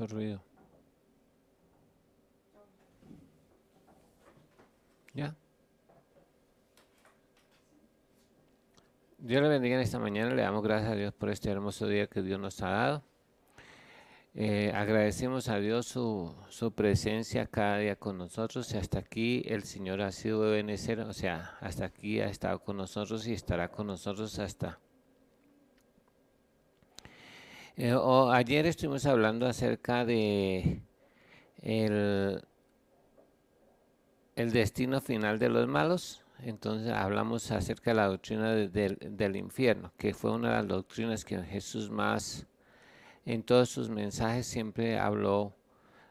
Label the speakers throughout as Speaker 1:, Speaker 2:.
Speaker 1: mucho ruido. ¿Ya? Dios le bendiga en esta mañana. Le damos gracias a Dios por este hermoso día que Dios nos ha dado. Agradecemos a Dios su presencia cada día con nosotros y hasta aquí el Señor ha sido de benecer, o sea, hasta aquí ha estado con nosotros y estará con nosotros hasta. Ayer estuvimos hablando acerca de el destino final de los malos. Entonces hablamos acerca de la doctrina del infierno, que fue una de las doctrinas que Jesús más en todos sus mensajes siempre habló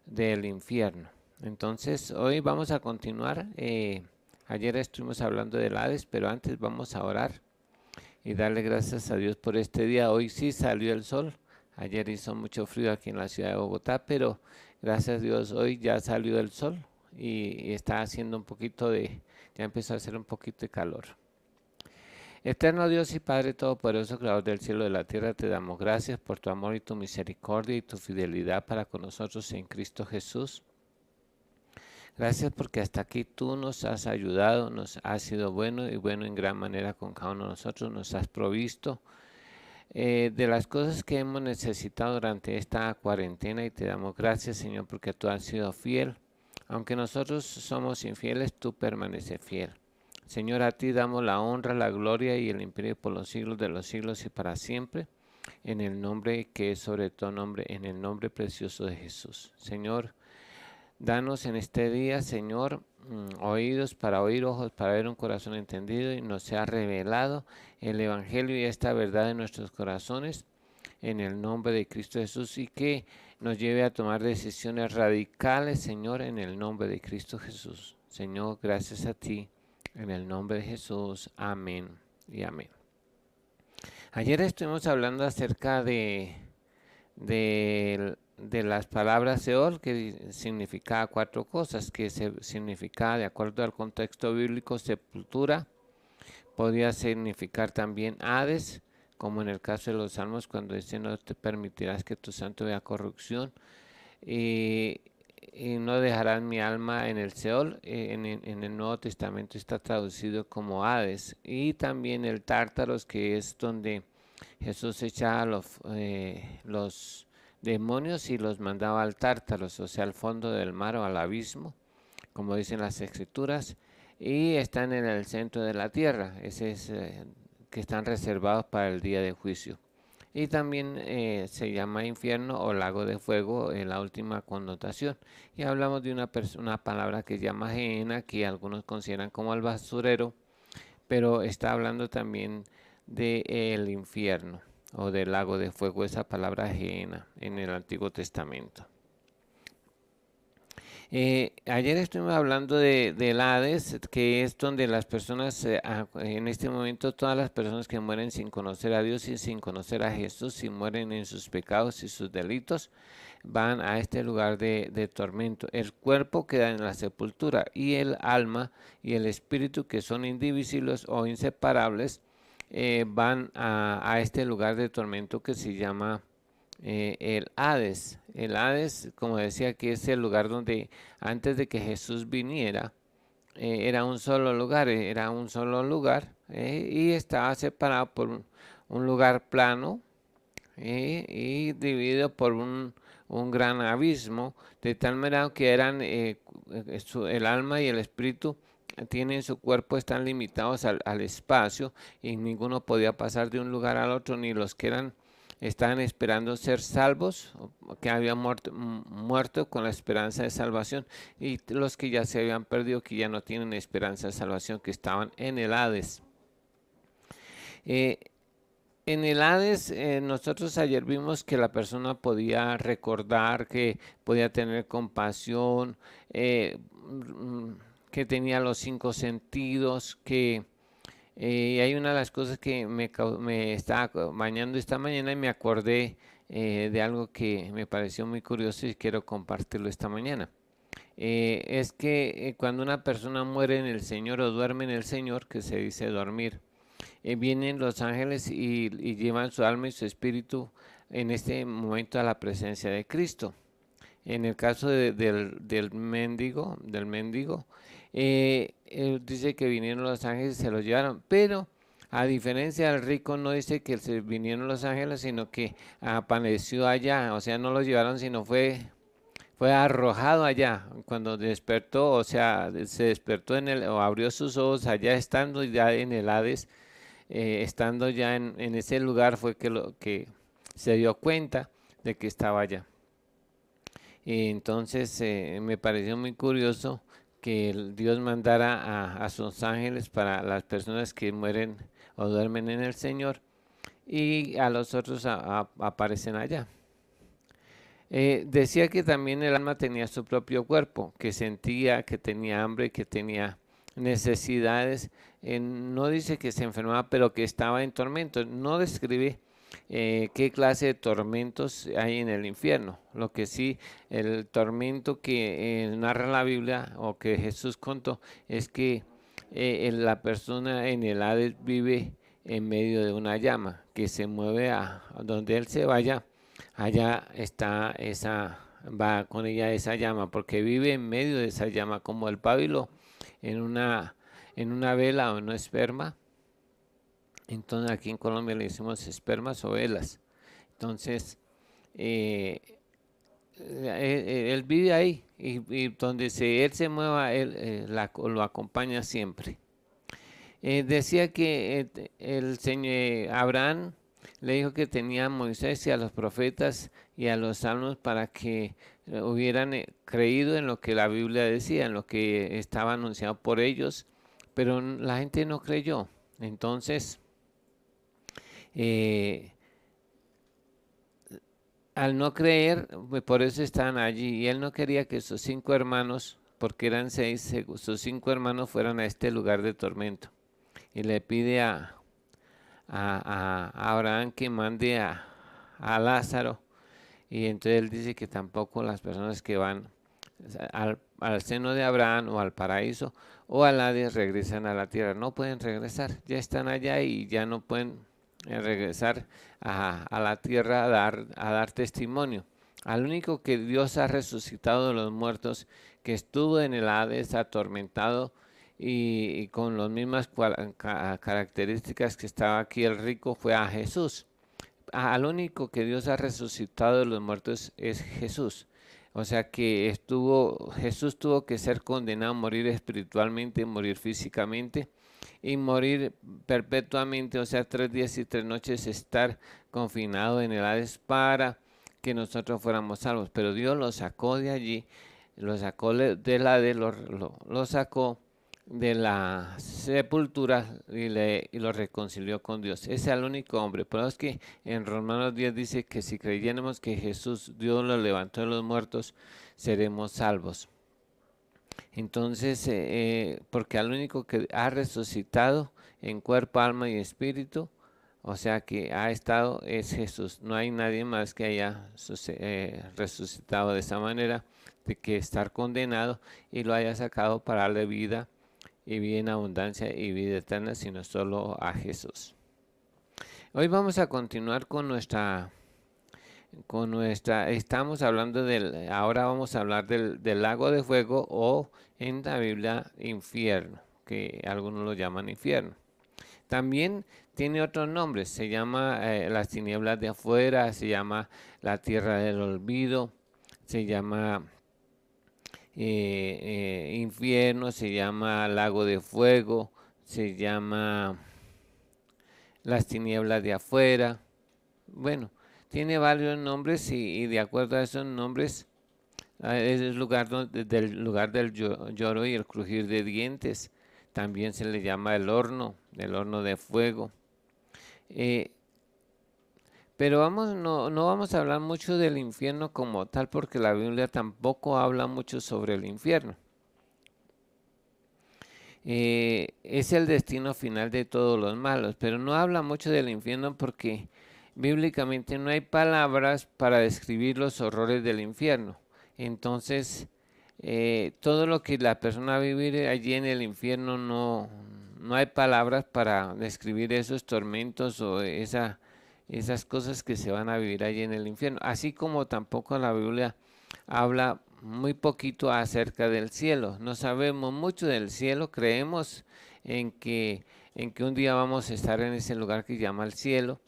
Speaker 1: del infierno. Entonces hoy vamos a continuar. Ayer estuvimos hablando del Hades, pero antes vamos a orar y darle gracias a Dios por este día. Hoy sí salió el sol. Ayer hizo mucho frío aquí en la ciudad de Bogotá, pero gracias a Dios hoy ya salió el sol y está haciendo un poquito ya empezó a hacer un poquito de calor. Eterno Dios y Padre Todopoderoso, Creador del cielo y de la tierra, te damos gracias por tu amor y tu misericordia y tu fidelidad para con nosotros en Cristo Jesús. Gracias porque hasta aquí tú nos has ayudado, nos has sido bueno y bueno en gran manera con cada uno de nosotros, nos has provisto de las cosas que hemos necesitado durante esta cuarentena y te damos gracias, Señor, porque tú has sido fiel. Aunque nosotros somos infieles, tú permaneces fiel. Señor, a ti damos la honra, la gloria y el imperio por los siglos de los siglos y para siempre, en el nombre que es sobre todo nombre, en el nombre precioso de Jesús. Señor, danos en este día, Señor, oídos para oír, ojos para ver, un corazón entendido y nos sea revelado el Evangelio y esta verdad en nuestros corazones, en el nombre de Cristo Jesús, y que nos lleve a tomar decisiones radicales, Señor, en el nombre de Cristo Jesús. Señor, gracias a ti, en el nombre de Jesús. Amén y amén. Ayer estuvimos hablando acerca de las palabras Seol, que significaba 4 cosas, que significaba, de acuerdo al contexto bíblico, sepultura, podía significar también Hades, como en el caso de los Salmos, cuando dice no te permitirás que tu santo vea corrupción, y no dejarás mi alma en el Seol. En el Nuevo Testamento está traducido como Hades, y también el Tártaros, que es donde Jesús echaba los demonios y los mandaba al Tártaros, o sea, al fondo del mar o al abismo, como dicen las Escrituras, y están en el centro de la tierra, ese es que están reservados para el día de juicio. Y también se llama infierno o lago de fuego en la última connotación. Y hablamos de una palabra que se llama gehenna, que algunos consideran como el basurero, pero está hablando también del infierno o del lago de fuego, esa palabra gehenna en el Antiguo Testamento. Ayer estuvimos hablando del Hades, que es donde las personas, en este momento todas las personas que mueren sin conocer a Dios y sin conocer a Jesús, si mueren en sus pecados y sus delitos, van a este lugar de tormento. El cuerpo queda en la sepultura y el alma y el espíritu, que son indivisibles o inseparables, van a este lugar de tormento que se llama el Hades. El Hades, como decía, que es el lugar donde antes de que Jesús viniera, era un solo lugar, y estaba separado por un lugar plano, y dividido por un gran abismo, de tal manera que eran el alma y el espíritu tienen su cuerpo, están limitados al espacio, y ninguno podía pasar de un lugar al otro, ni los que estaban esperando ser salvos, que habían muerto con la esperanza de salvación, y los que ya se habían perdido, que ya no tienen esperanza de salvación, que estaban en el Hades. En el Hades, nosotros ayer vimos que la persona podía recordar, que podía tener compasión, que tenía los 5 sentidos, que hay una de las cosas que me estaba bañando esta mañana y me acordé de algo que me pareció muy curioso y quiero compartirlo esta mañana. Es que cuando una persona muere en el Señor o duerme en el Señor, que se dice dormir, vienen los ángeles y llevan su alma y su espíritu en este momento a la presencia de Cristo. En el caso del mendigo, él dice que vinieron los ángeles y se lo llevaron, pero a diferencia del rico no dice que se vinieron los ángeles, sino que apareció allá, o sea, no lo llevaron, sino fue arrojado allá. Cuando despertó, o sea, se despertó o abrió sus ojos allá estando ya en el Hades, estando ya en ese lugar fue que se dio cuenta de que estaba allá. Y entonces me pareció muy curioso que Dios mandara a sus ángeles para las personas que mueren o duermen en el Señor, y a los otros aparecen allá. Decía que también el alma tenía su propio cuerpo, que sentía, que tenía hambre, que tenía necesidades. No dice que se enfermaba, pero que estaba en tormento. No describe qué clase de tormentos hay en el infierno. Lo que sí, el tormento que narra la Biblia o que Jesús contó es que la persona en el Hades vive en medio de una llama que se mueve a donde él se vaya. Allá está va con ella esa llama, porque vive en medio de esa llama, como el pábilo en una vela o en una esperma. Entonces aquí en Colombia le decimos espermas o velas. Entonces, eh, él vive ahí, y donde él se mueva, él lo acompaña siempre. Decía que el señor Abraham le dijo que tenía a Moisés y a los profetas y a los salmos para que hubieran creído en lo que la Biblia decía, en lo que estaba anunciado por ellos, pero la gente no creyó. Entonces, eh, al no creer, pues por eso estaban allí, y él no quería que sus 5 hermanos, porque eran 6, sus 5 hermanos fueran a este lugar de tormento. Y le pide a Abraham que mande a Lázaro, y entonces él dice que tampoco las personas que van al seno de Abraham o al paraíso o al Hades regresan a la tierra. No pueden regresar, ya están allá y ya no pueden regresar a la tierra a dar testimonio. Al único que Dios ha resucitado de los muertos, que estuvo en el Hades atormentado y con las mismas características que estaba aquí el rico, fue a Jesús. Al único que Dios ha resucitado de los muertos es Jesús. O sea que Jesús tuvo que ser condenado a morir espiritualmente, morir físicamente y morir perpetuamente, o sea, 3 días y 3 noches estar confinado en el Hades para que nosotros fuéramos salvos. Pero Dios lo sacó de allí, lo sacó del Hades, lo sacó de la sepultura y lo reconcilió con Dios. Ese es el único hombre. Pero es que en Romanos 10 dice que si creyéramos que Dios lo levantó de los muertos, seremos salvos. Entonces, porque al único que ha resucitado en cuerpo, alma y espíritu, o sea que ha estado, es Jesús. No hay nadie más que haya resucitado de esa manera, de que estar condenado y lo haya sacado para darle vida y vida en abundancia y vida eterna, sino solo a Jesús. Hoy vamos a continuar estamos hablando ahora vamos a hablar del lago de fuego, o en la Biblia infierno, que algunos lo llaman infierno. También tiene otros nombres, se llama las tinieblas de afuera, se llama la tierra del olvido, se llama infierno, se llama lago de fuego, se llama las tinieblas de afuera. Bueno, tiene varios nombres, y de acuerdo a esos nombres es el lugar del lugar del lloro y el crujir de dientes. También se le llama el horno de fuego. Pero no vamos a hablar mucho del infierno como tal, porque la Biblia tampoco habla mucho sobre el infierno. Es el destino final de todos los malos, pero no habla mucho del infierno porque bíblicamente no hay palabras para describir los horrores del infierno. Entonces, todo lo que la persona va a vivir allí en el infierno, no hay palabras para describir esos tormentos o esas cosas que se van a vivir allí en el infierno. Así como tampoco la Biblia habla muy poquito acerca del cielo. No sabemos mucho del cielo, creemos en que, en que un día vamos a estar en ese lugar que llama el cielo,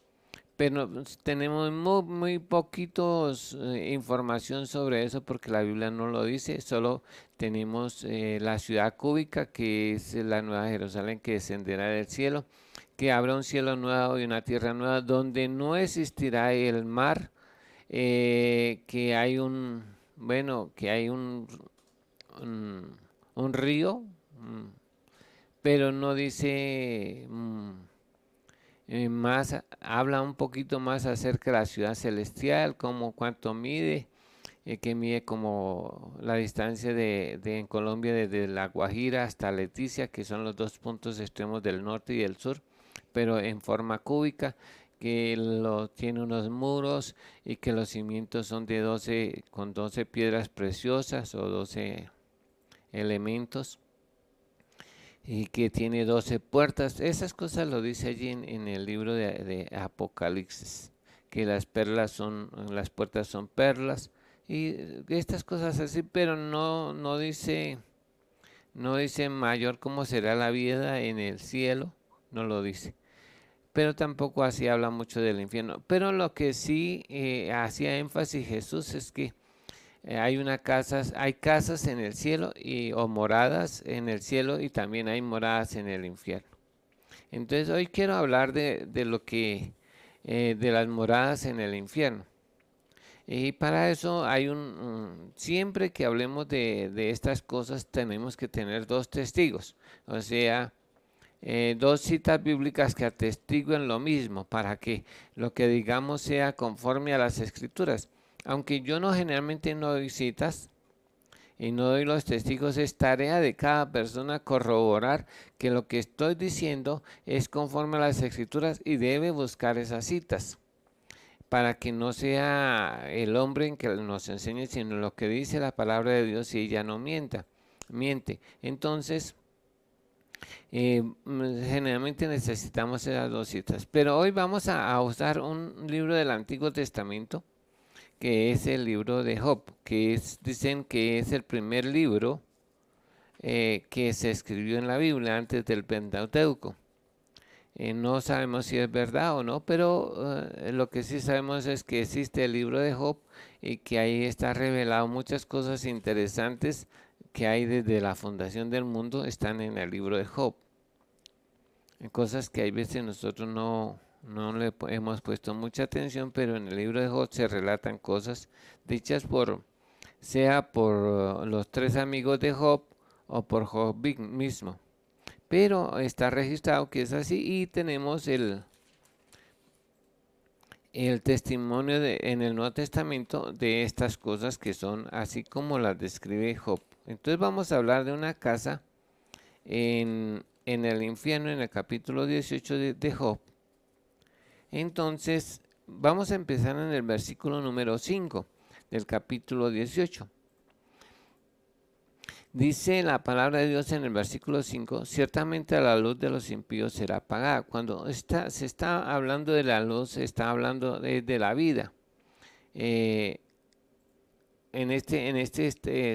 Speaker 1: pero tenemos muy poquitos información sobre eso porque la Biblia no lo dice. Solo tenemos la ciudad cúbica, que es la Nueva Jerusalén que descenderá del cielo, que habrá un cielo nuevo y una tierra nueva donde no existirá el mar, que hay que hay un, un río, pero no dice más, habla un poquito más acerca de la ciudad celestial, como cuánto mide, que mide como la distancia en Colombia desde La Guajira hasta Leticia, que son los dos puntos extremos del norte y del sur, pero en forma cúbica, que tiene unos muros y que los cimientos son de 12, con 12 piedras preciosas o 12 elementos, y que tiene 12 puertas. Esas cosas lo dice allí en el libro de Apocalipsis, que las puertas son perlas y estas cosas así, pero no dice mayor cómo será la vida en el cielo, no lo dice. Pero tampoco así habla mucho del infierno. Pero lo que sí hacía énfasis Jesús es que hay casas en el cielo o moradas en el cielo, y también hay moradas en el infierno. Entonces hoy quiero hablar de lo que de las moradas en el infierno. Y para eso siempre que hablemos de estas cosas tenemos que tener dos testigos, o sea, dos citas bíblicas que atestiguen lo mismo, para que lo que digamos sea conforme a las escrituras. Aunque yo generalmente no doy citas y no doy los testigos, es tarea de cada persona corroborar que lo que estoy diciendo es conforme a las escrituras, y debe buscar esas citas, para que no sea el hombre en que nos enseñe, sino lo que dice la palabra de Dios, y ella no miente. Entonces, generalmente necesitamos esas dos citas. Pero hoy vamos a usar un libro del Antiguo Testamento, que es el libro de Job, dicen que es el primer libro que se escribió en la Biblia antes del Pentateuco. No sabemos si es verdad o no, pero lo que sí sabemos es que existe el libro de Job, y que ahí está revelado muchas cosas interesantes que hay desde la fundación del mundo, están en el libro de Job. Cosas que hay veces nosotros no le hemos puesto mucha atención, pero en el libro de Job se relatan cosas dichas sea por los tres amigos de Job o por Job mismo. Pero está registrado que es así, y tenemos el testimonio en el Nuevo Testamento de estas cosas que son así como las describe Job. Entonces vamos a hablar de una casa en el infierno, en el capítulo 18 de Job. Entonces vamos a empezar en el versículo número 5 del capítulo 18. Dice la palabra de Dios en el versículo 5: ciertamente la luz de los impíos será apagada. Cuando se está hablando de la luz, se está hablando de la vida.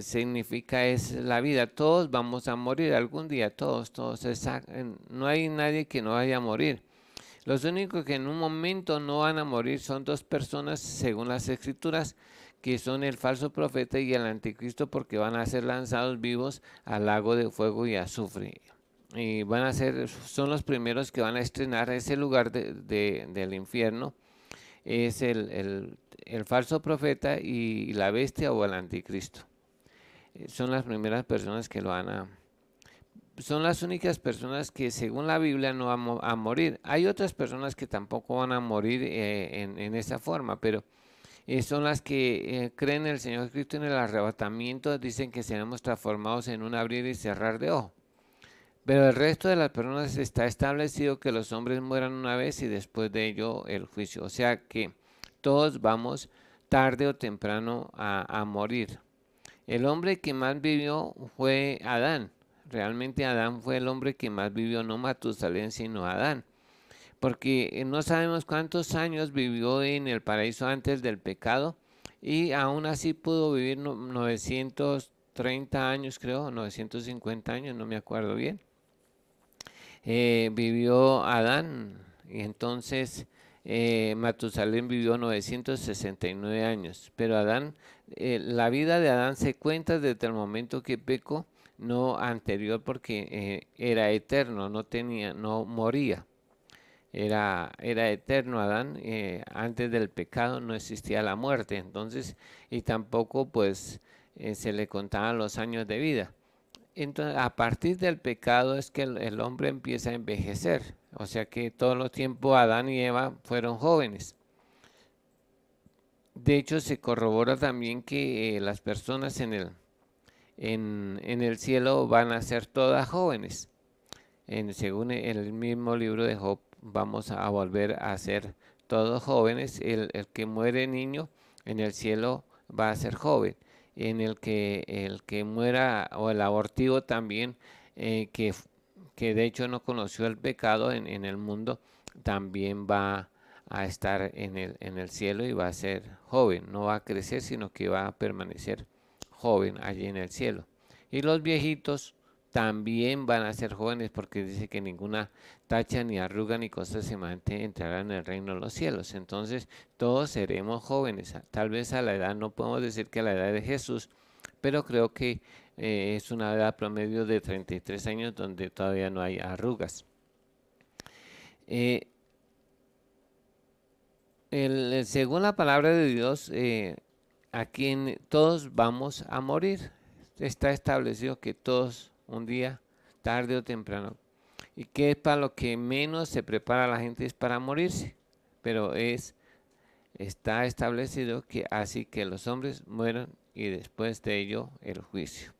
Speaker 1: Significa es la vida. Todos vamos a morir algún día, todos. No hay nadie que no vaya a morir. Los únicos que en un momento no van a morir son dos personas, según las escrituras, que son el falso profeta y el anticristo, porque van a ser lanzados vivos al lago de fuego y azufre. Y son los primeros que van a estrenar ese lugar del infierno. Es el falso profeta y la bestia o el anticristo. Son las primeras personas que son las únicas personas que según la Biblia no van a morir. Hay otras personas que tampoco van a morir en esa forma, pero son las que creen en el Señor Cristo en el arrebatamiento. Dicen que seremos transformados en un abrir y cerrar de ojo. Pero el resto de las personas está establecido que los hombres mueran una vez y después de ello el juicio. O sea que todos vamos tarde o temprano a morir. El hombre que más vivió fue Adán. Realmente Adán fue el hombre que más vivió, no Matusalén, sino Adán. Porque no sabemos cuántos años vivió en el paraíso antes del pecado, y aún así pudo vivir 930 años, creo, 950 años, no me acuerdo bien. Vivió Adán y entonces Matusalén vivió 969 años, pero Adán, la vida de Adán se cuenta desde el momento que pecó, no anterior porque era eterno, no moría. Era eterno Adán, antes del pecado no existía la muerte, entonces, y tampoco pues se le contaban los años de vida. Entonces, a partir del pecado es que el hombre empieza a envejecer, o sea que todo el tiempo Adán y Eva fueron jóvenes. De hecho, se corrobora también que las personas en el cielo van a ser todas jóvenes. Según el mismo libro de Job, vamos a volver a ser todos jóvenes. El que muere niño en el cielo va a ser joven. El que muera, o el abortivo también, que de hecho no conoció el pecado en el mundo, también va a estar en el cielo y va a ser joven. No va a crecer, sino que va a permanecer joven allí en el cielo. Y los viejitos también van a ser jóvenes, porque dice que ninguna tacha, ni arruga, ni cosa semejante entrará en el reino de los cielos. Entonces todos seremos jóvenes. Tal vez a la edad, no podemos decir que a la edad de Jesús, pero creo que es una edad promedio de 33 años donde todavía no hay arrugas. Eh, Según la palabra de Dios, aquí todos vamos a morir. Está establecido que todos un día, tarde o temprano, y que es para lo que menos se prepara la gente, es para morirse. Pero está establecido que así que los hombres mueran y después de ello el juicio.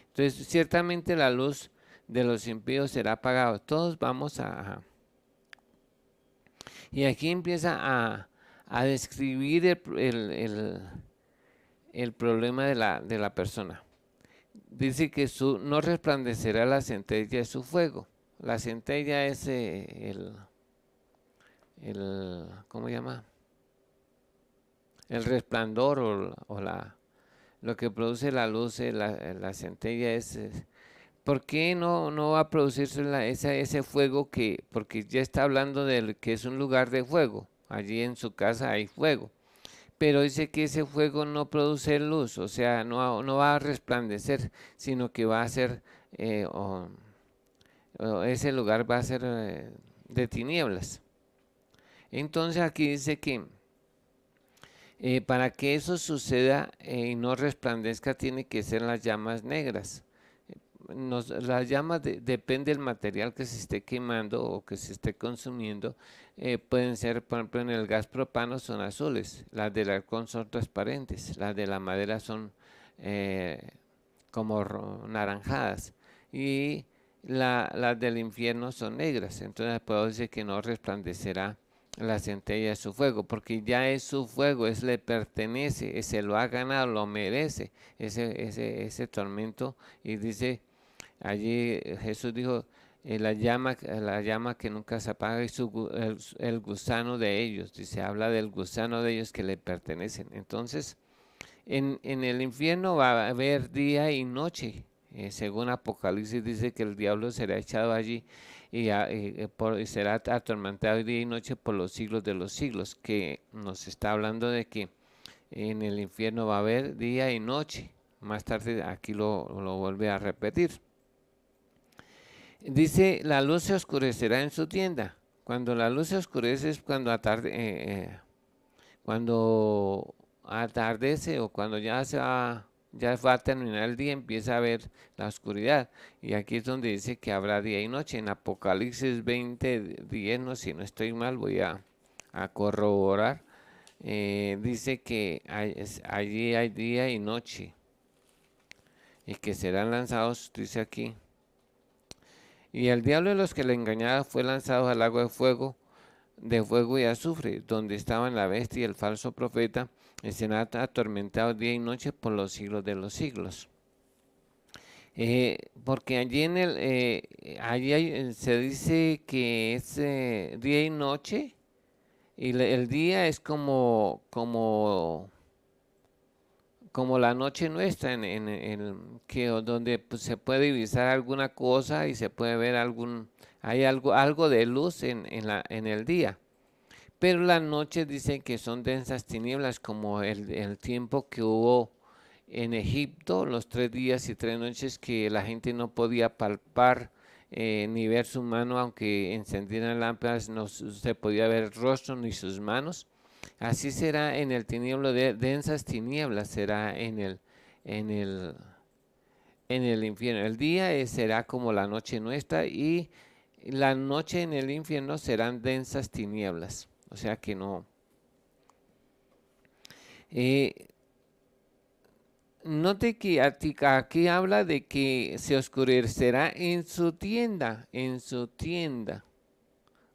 Speaker 1: Entonces, ciertamente la luz de los impíos será apagada. Todos vamos a... Y aquí empieza a describir el problema de la persona. Dice que no resplandecerá la centella de su fuego. La centella es ¿cómo se llama? El resplandor lo que produce la luz, la centella es... ¿Por qué no va a producirse ese fuego porque ya está hablando de que es un lugar de fuego? Allí en su casa hay fuego. Pero dice que ese fuego no produce luz, o sea, no va a resplandecer, sino que va a ser, o ese lugar va a ser de tinieblas. Entonces aquí dice que para que eso suceda y no resplandezca, tiene que ser las llamas negras. Las llamas depende del material que se esté quemando o que se esté consumiendo. Pueden ser, por ejemplo, en el gas propano son azules, las del arcón son transparentes, las de la madera son eh, como naranjadas, y las del infierno son negras. Entonces puedo decir que no resplandecerá la centella de su fuego, porque ya es su fuego, le pertenece, se lo ha ganado, lo merece ese tormento. Y dice allí, Jesús dijo, la llama que nunca se apaga, y el gusano de ellos, dice, habla del gusano de ellos que le pertenecen. Entonces, en el infierno va a haber día y noche. Según Apocalipsis dice que el diablo será echado allí y será atormentado día y noche por los siglos de los siglos, que nos está hablando de que en el infierno va a haber día y noche. Más tarde aquí lo vuelve a repetir. Dice, la luz se oscurecerá en su tienda. Cuando la luz se oscurece es cuando atardece, o cuando ya va a terminar el día, empieza a haber la oscuridad. Y aquí es donde dice que habrá día y noche. En Apocalipsis 20:10, no, si no estoy mal, voy a corroborar. Dice que allí hay día y noche, y que serán lanzados, dice aquí. Y el diablo de los que le engañaba fue lanzado al lago de fuego y azufre, donde estaban la bestia y el falso profeta, y serán atormentados día y noche por los siglos de los siglos. Porque allí se dice que es día y noche, y el día es como como la noche nuestra, donde pues, se puede divisar alguna cosa y se puede ver hay algo de luz en el día. Pero las noches dicen que son densas tinieblas, como el tiempo que hubo en Egipto, los 3 días y 3 noches que la gente no podía palpar ni ver su mano, aunque encendieran lámparas, no se podía ver el rostro ni sus manos. Así será en el tinieblo de densas tinieblas, será en el, en el infierno. El día será como la noche nuestra, y la noche en el infierno serán densas tinieblas. O sea que no. Eh, Note que aquí habla de que se oscurecerá en su tienda, en su tienda.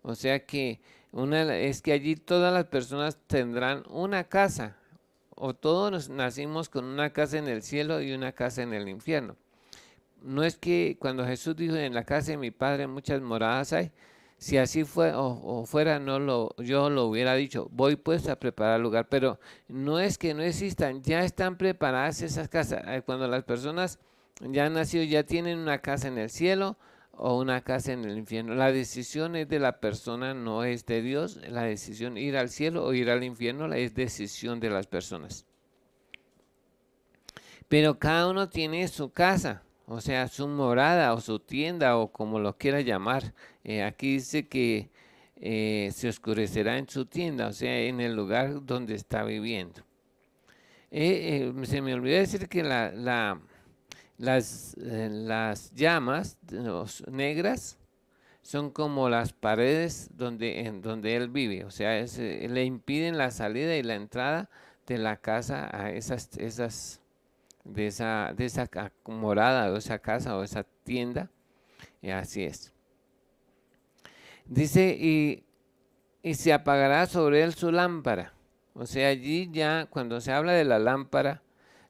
Speaker 1: O sea que es que allí todas las personas tendrán una casa, o todos nacimos con una casa en el cielo y una casa en el infierno. No es que cuando Jesús dijo, en la casa de mi Padre muchas moradas hay, si así fue o fuera, yo lo hubiera dicho, voy pues a preparar lugar, pero no es que no existan, ya están preparadas esas casas. Cuando las personas ya han nacido, ya tienen una casa en el cielo o una casa en el infierno. La decisión es de la persona, no es de Dios. La decisión ir al cielo o ir al infierno es decisión de las personas. Pero cada uno tiene su casa, o sea, su morada o su tienda o como lo quiera llamar. Aquí dice que se oscurecerá en su tienda, o sea, en el lugar donde está viviendo. Se me olvidó decir que las llamas negras son como las paredes en donde él vive, o sea, le impiden la salida y la entrada de la casa a de esa morada o esa casa o esa tienda. Y así es. Dice, y se apagará sobre él su lámpara. O sea, allí ya cuando se habla de la lámpara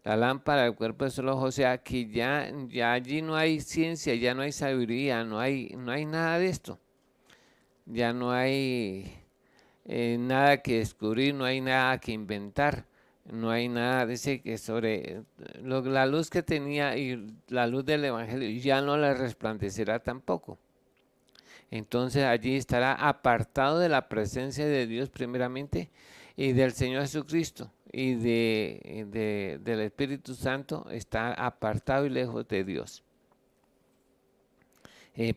Speaker 1: del cuerpo de solo ojo, o sea, que ya allí no hay ciencia, ya no hay sabiduría, no hay nada de esto. Ya no hay nada que descubrir, no hay nada que inventar. No hay nada, dice que sobre la luz que tenía y la luz del Evangelio ya no le resplandecerá tampoco. Entonces allí estará apartado de la presencia de Dios primeramente y del Señor Jesucristo y del Espíritu Santo, está apartado y lejos de Dios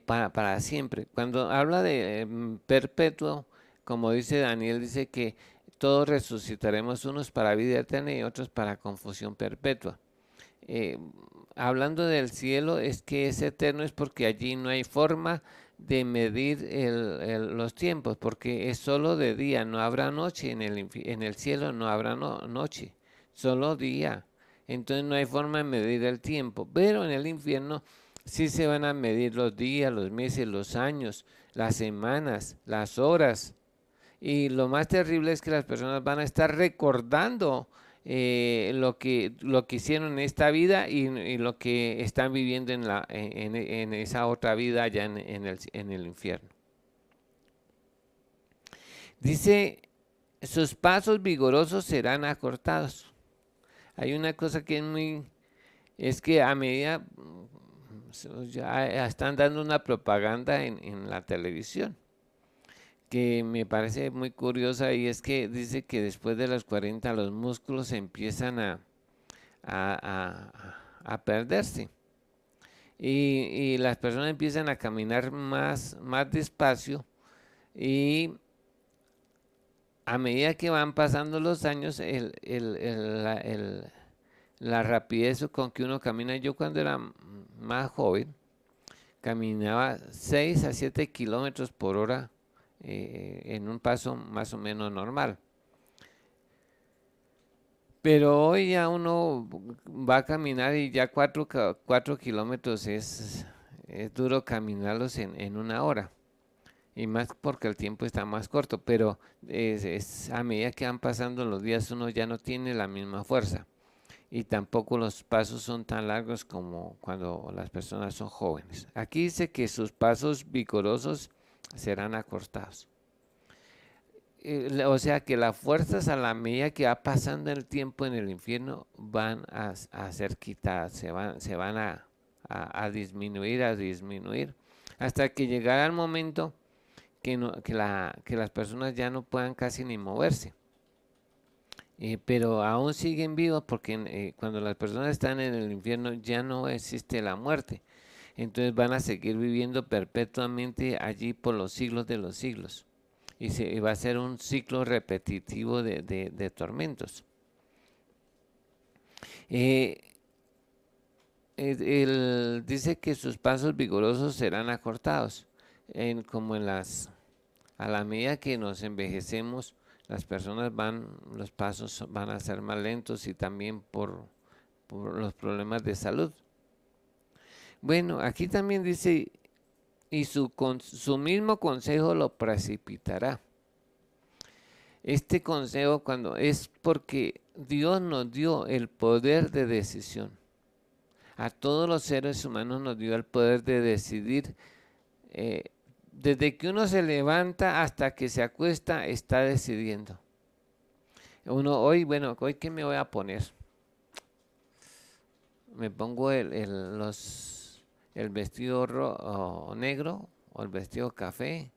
Speaker 1: para siempre. Cuando habla de perpetuo, como dice Daniel, dice que todos resucitaremos, unos para vida eterna y otros para confusión perpetua. Eh, Hablando del cielo, es que es eterno, es porque allí no hay forma de medir los tiempos, porque es solo de día, no habrá noche en el cielo, no habrá noche, solo día. Entonces no hay forma de medir el tiempo, pero en el infierno sí se van a medir los días, los meses, los años, las semanas, las horas. Y lo más terrible es que las personas van a estar recordando lo que hicieron en esta vida y lo que están viviendo en esa otra vida allá en el infierno. Dice, sus pasos vigorosos serán acortados. Hay una cosa que es que a medida, ya están dando una propaganda en la televisión que me parece muy curiosa, y es que dice que después de los 40 los músculos empiezan a perderse y las personas empiezan a caminar más despacio, y a medida que van pasando los años la rapidez con que uno camina, yo cuando era más joven caminaba 6 a 7 kilómetros por hora en un paso más o menos normal. Pero hoy ya uno va a caminar y ya 4 kilómetros es duro caminarlos en una hora. Y más porque el tiempo está más corto, pero a medida que van pasando los días uno ya no tiene la misma fuerza. Y tampoco los pasos son tan largos como cuando las personas son jóvenes. Aquí dice que sus pasos vigorosos serán acortados. O sea que las fuerzas a la medida que va pasando el tiempo en el infierno van a ser quitadas, se van a disminuir, hasta que llegará el momento que, que las personas ya no puedan casi ni moverse. Pero aún siguen vivos porque cuando las personas están en el infierno ya no existe la muerte. Entonces van a seguir viviendo perpetuamente allí por los siglos de los siglos. Y va a ser un ciclo repetitivo de tormentos. Eh, Él dice que sus pasos vigorosos serán acortados, como a la medida que nos envejecemos, los pasos van a ser más lentos y también por los problemas de salud. Bueno, aquí también dice, y su mismo consejo lo precipitará. Este consejo cuando es porque Dios nos dio el poder de decisión. A todos los seres humanos nos dio el poder de decidir. Desde que uno se levanta hasta que se acuesta, está decidiendo. Uno hoy, bueno, hoy ¿qué me voy a poner? Me pongo el vestido negro o el vestido café,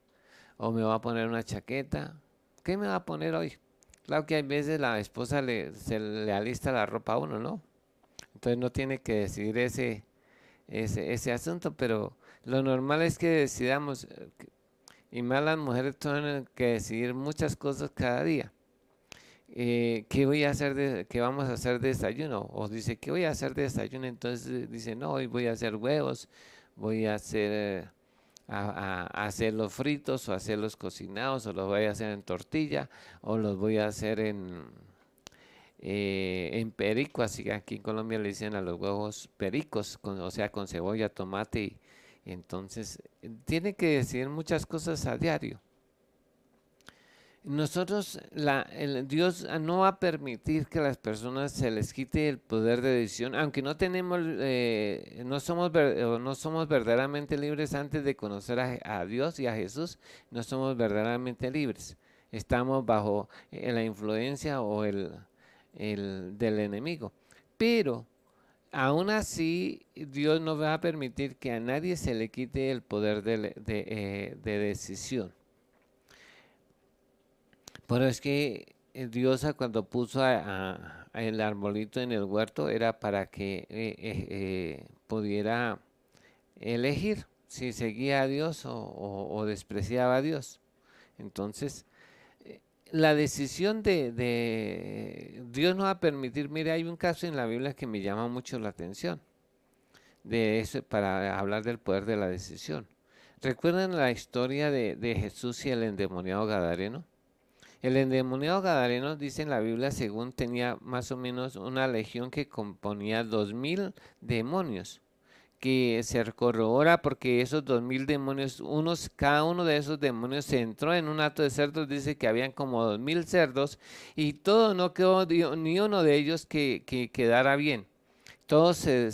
Speaker 1: o me voy a poner una chaqueta. ¿Qué me va a poner hoy? Claro que hay veces la esposa se le alista la ropa a uno, ¿no? Entonces no tiene que decidir ese asunto, pero lo normal es que decidamos, y más las mujeres tienen que decidir muchas cosas cada día. ¿Qué voy a hacer qué vamos a hacer de desayuno? O dice, ¿qué voy a hacer de desayuno? Entonces dice, no, hoy voy a hacer huevos, voy a hacer, a hacerlos fritos o hacerlos cocinados, o los voy a hacer en tortilla, o los voy a hacer en perico, así que aquí en Colombia le dicen a los huevos pericos, o sea, con cebolla, tomate, y entonces tiene que decidir muchas cosas a diario. Nosotros, Dios no va a permitir que a las personas se les quite el poder de decisión, aunque no tenemos, no somos verdaderamente libres antes de conocer a Dios y a Jesús, no somos verdaderamente libres. Estamos bajo la influencia del enemigo. Pero aún así, Dios no va a permitir que a nadie se le quite el poder de decisión. Pero es que Dios cuando puso el arbolito en el huerto era para que pudiera elegir si seguía a Dios o despreciaba a Dios. Entonces, la decisión de Dios no va a permitir. Mire, hay un caso en la Biblia que me llama mucho la atención de eso, para hablar del poder de la decisión. ¿Recuerdan la historia de Jesús y el endemoniado gadareno? El endemoniado gadareno, dice en la Biblia, según tenía más o menos una legión que componía 2000 demonios, que se corrobora porque esos 2000 demonios, cada uno de esos demonios se entró en un hato de cerdos. Dice que habían como 2000 cerdos y todo, no quedó ni uno de ellos que quedara bien. Todos se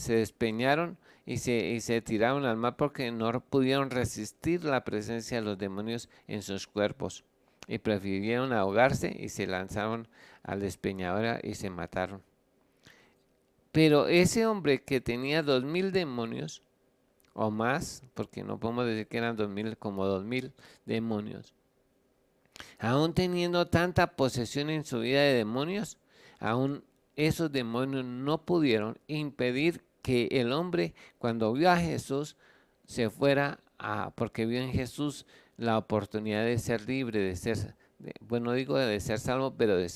Speaker 1: despeñaron y se tiraron al mar porque no pudieron resistir la presencia de los demonios en sus cuerpos y prefirieron ahogarse y se lanzaron al despeñadero y se mataron. Pero ese hombre que tenía 2000 demonios o más, porque no podemos decir que eran 2000, como 2000 demonios, aún teniendo tanta posesión en su vida de demonios, aún esos demonios no pudieron impedir que el hombre, cuando vio a Jesús, se fuera porque vio en Jesús la oportunidad de ser libre, bueno, digo de ser salvo, pero de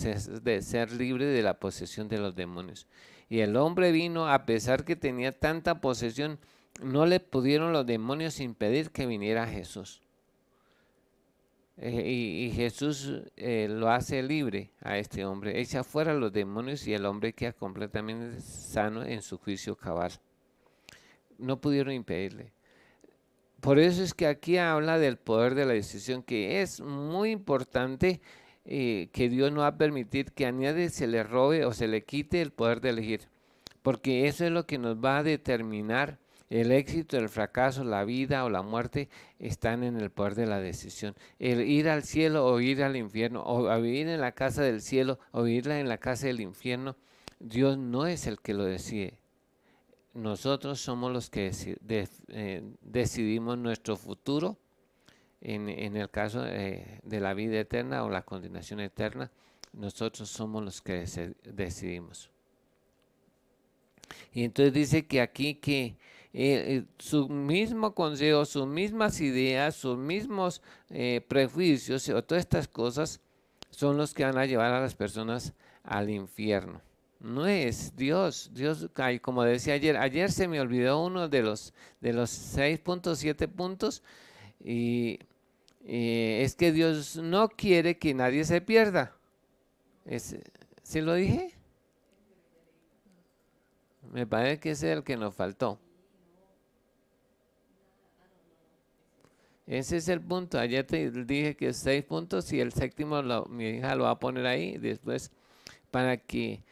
Speaker 1: ser libre de la posesión de los demonios. Y el hombre vino, a pesar que tenía tanta posesión, no le pudieron los demonios impedir que viniera Jesús. Y Jesús lo hace libre a este hombre, echa fuera los demonios y el hombre queda completamente sano en su juicio cabal. No pudieron impedirle. Por eso es que aquí habla del poder de la decisión, que es muy importante, que Dios no va a permitir que a nadie se le robe o se le quite el poder de elegir, porque eso es lo que nos va a determinar El éxito, el fracaso, la vida o la muerte están en el poder de la decisión. El ir al cielo o ir al infierno, o a vivir en la casa del cielo o vivir en la casa del infierno, Dios no es el que lo decide. Nosotros somos los que decidimos nuestro futuro en el caso de la vida eterna o la condenación eterna. Nosotros somos los que decidimos. Y entonces dice que aquí que su mismo consejo, sus mismas ideas, sus mismos prejuicios o todas estas cosas son los que van a llevar a las personas al infierno. No es Dios. Dios, como decía ayer se me olvidó uno de los 6.7 puntos y es que Dios no quiere que nadie se pierda. ¿Sí lo dije? Me parece que ese es el que nos faltó. Ese es el punto. Ayer te dije que 6 puntos y el séptimo mi hija lo va a poner ahí después para que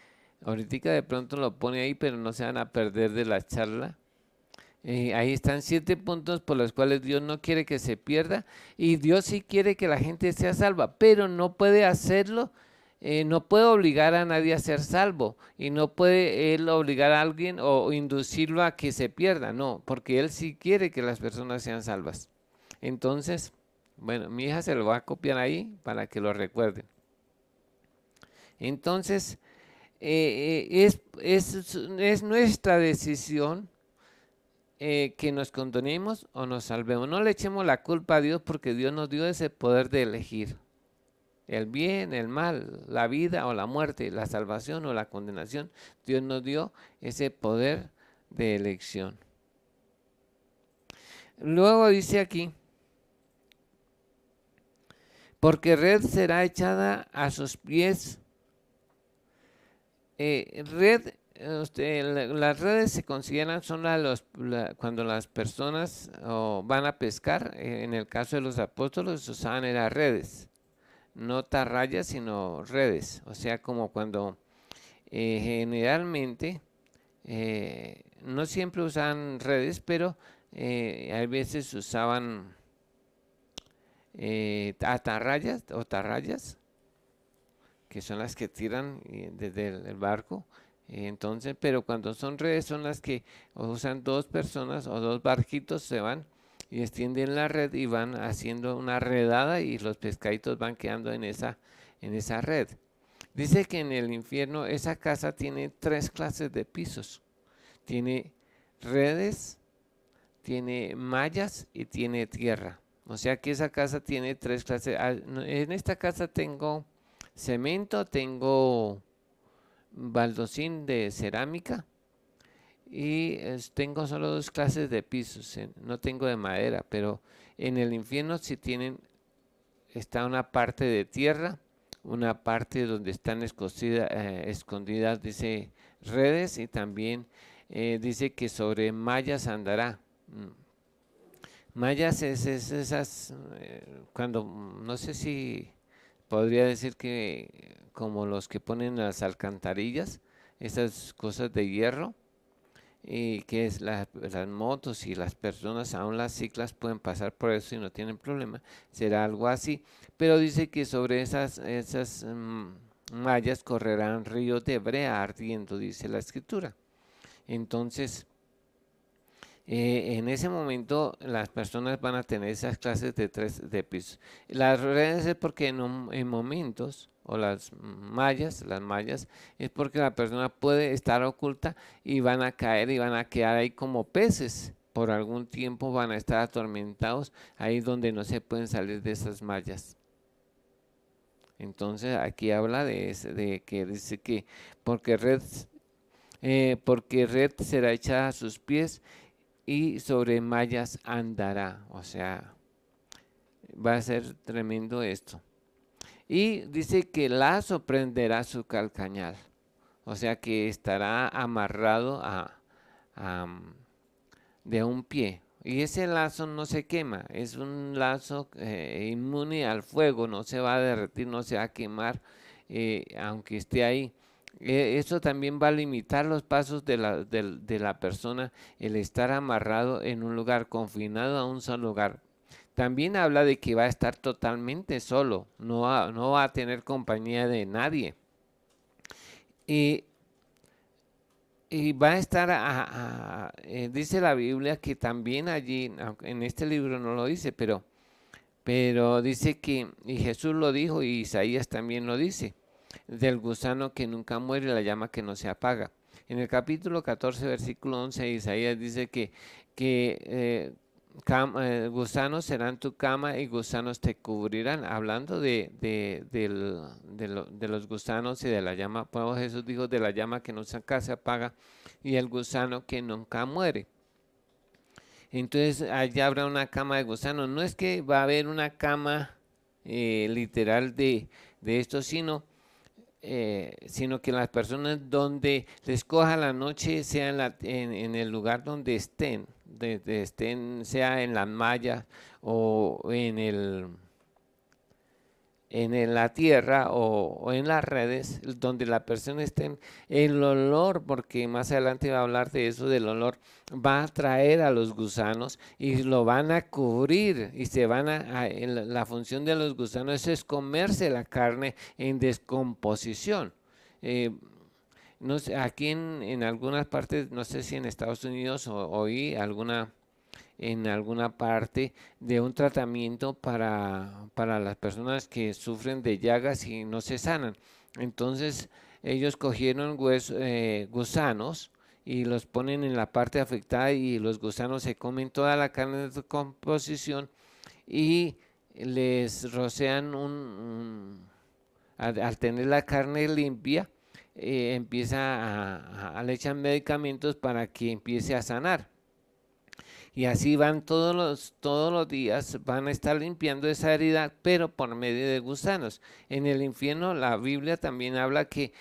Speaker 1: ahorita de pronto lo pone ahí, pero no se van a perder de la charla. Ahí están 7 puntos por los cuales Dios no quiere que se pierda y Dios sí quiere que la gente sea salva, pero no puede hacerlo. No puede obligar a nadie a ser salvo y no puede él obligar a alguien o inducirlo a que se pierda, no, porque él sí quiere que las personas sean salvas. Entonces, bueno, mi hija se lo va a copiar ahí para que lo recuerden. Entonces, es nuestra decisión que nos condonemos o nos salvemos. No le echemos la culpa a Dios porque Dios nos dio ese poder de elegir. El bien, el mal, la vida o la muerte, la salvación o la condenación. Dios nos dio ese poder de elección. Luego dice aquí, porque red será echada a sus pies. Las redes se consideran son cuando las personas van a pescar. En el caso de los apóstoles usaban eran redes, no atarrayas sino redes. O sea, como cuando generalmente no siempre usaban redes, pero a veces usaban atarrayas o tarrayas, que son las que tiran desde el barco. Entonces, pero cuando son redes son las que usan dos personas o dos barquitos, se van y extienden la red y van haciendo una redada y los pescaditos van quedando en esa red. Dice que en el infierno esa casa tiene 3 clases de pisos. Tiene redes, tiene mallas y tiene tierra. O sea que esa casa tiene 3 clases. En esta casa tengo cemento, tengo baldosín de cerámica y tengo solo 2 clases de pisos. No tengo de madera, pero en el infierno sí está una parte de tierra, una parte donde están escondidas, dice, redes, y también dice que sobre mallas andará. Mallas es esas, cuando, no sé si podría decir que como los que ponen las alcantarillas, esas cosas de hierro, y que es las motos y las personas, aún las ciclas pueden pasar por eso y no tienen problema, será algo así, pero dice que sobre esas mallas correrán ríos de brea ardiendo, dice la escritura. Entonces, en ese momento las personas van a tener esas clases de pisos. Las redes es porque en momentos, o las mallas, es porque la persona puede estar oculta y van a caer y van a quedar ahí como peces. Por algún tiempo van a estar atormentados ahí donde no se pueden salir de esas mallas. Entonces aquí habla de que dice que porque red será echada a sus pies y sobre mallas andará. O sea, va a ser tremendo esto. Y dice que lazo prenderá su calcañal. O sea que estará amarrado de un pie. Y ese lazo no se quema. Es un lazo inmune al fuego. No se va a derretir, no se va a quemar, aunque esté ahí. Eso también va a limitar los pasos de la persona, el estar amarrado en un lugar, confinado a un solo lugar. También habla de que va a estar totalmente solo, no va a tener compañía de nadie. Y, y va a estar, dice la Biblia que también allí, en este libro no lo dice, pero dice que, y Jesús lo dijo y Isaías también lo dice, del gusano que nunca muere, la llama que no se apaga. En el capítulo 14, versículo 11, Isaías dice que gusanos serán tu cama y gusanos te cubrirán, hablando de los gusanos y de la llama. Pues Jesús dijo de la llama que nunca se apaga y el gusano que nunca muere. Entonces allá habrá una cama de gusanos. No es que va a haber una cama literal de esto, sino que las personas donde les coja la noche sea en el lugar donde estén, sea en las mallas o en la tierra o en las redes, donde la persona esté, el olor, porque más adelante va a hablar de eso, del olor, va a atraer a los gusanos y lo van a cubrir y la función de los gusanos es comerse la carne en descomposición. Eh, no sé, aquí en algunas partes, no sé si en Estados Unidos oí en alguna parte de un tratamiento para las personas que sufren de llagas y no se sanan. Entonces ellos cogieron gusanos y los ponen en la parte afectada y los gusanos se comen toda la carne de composición y les rocean al tener la carne limpia, le echan medicamentos para que empiece a sanar. Y así van todos los días, van a estar limpiando esa herida, pero por medio de gusanos. En el infierno la Biblia también habla que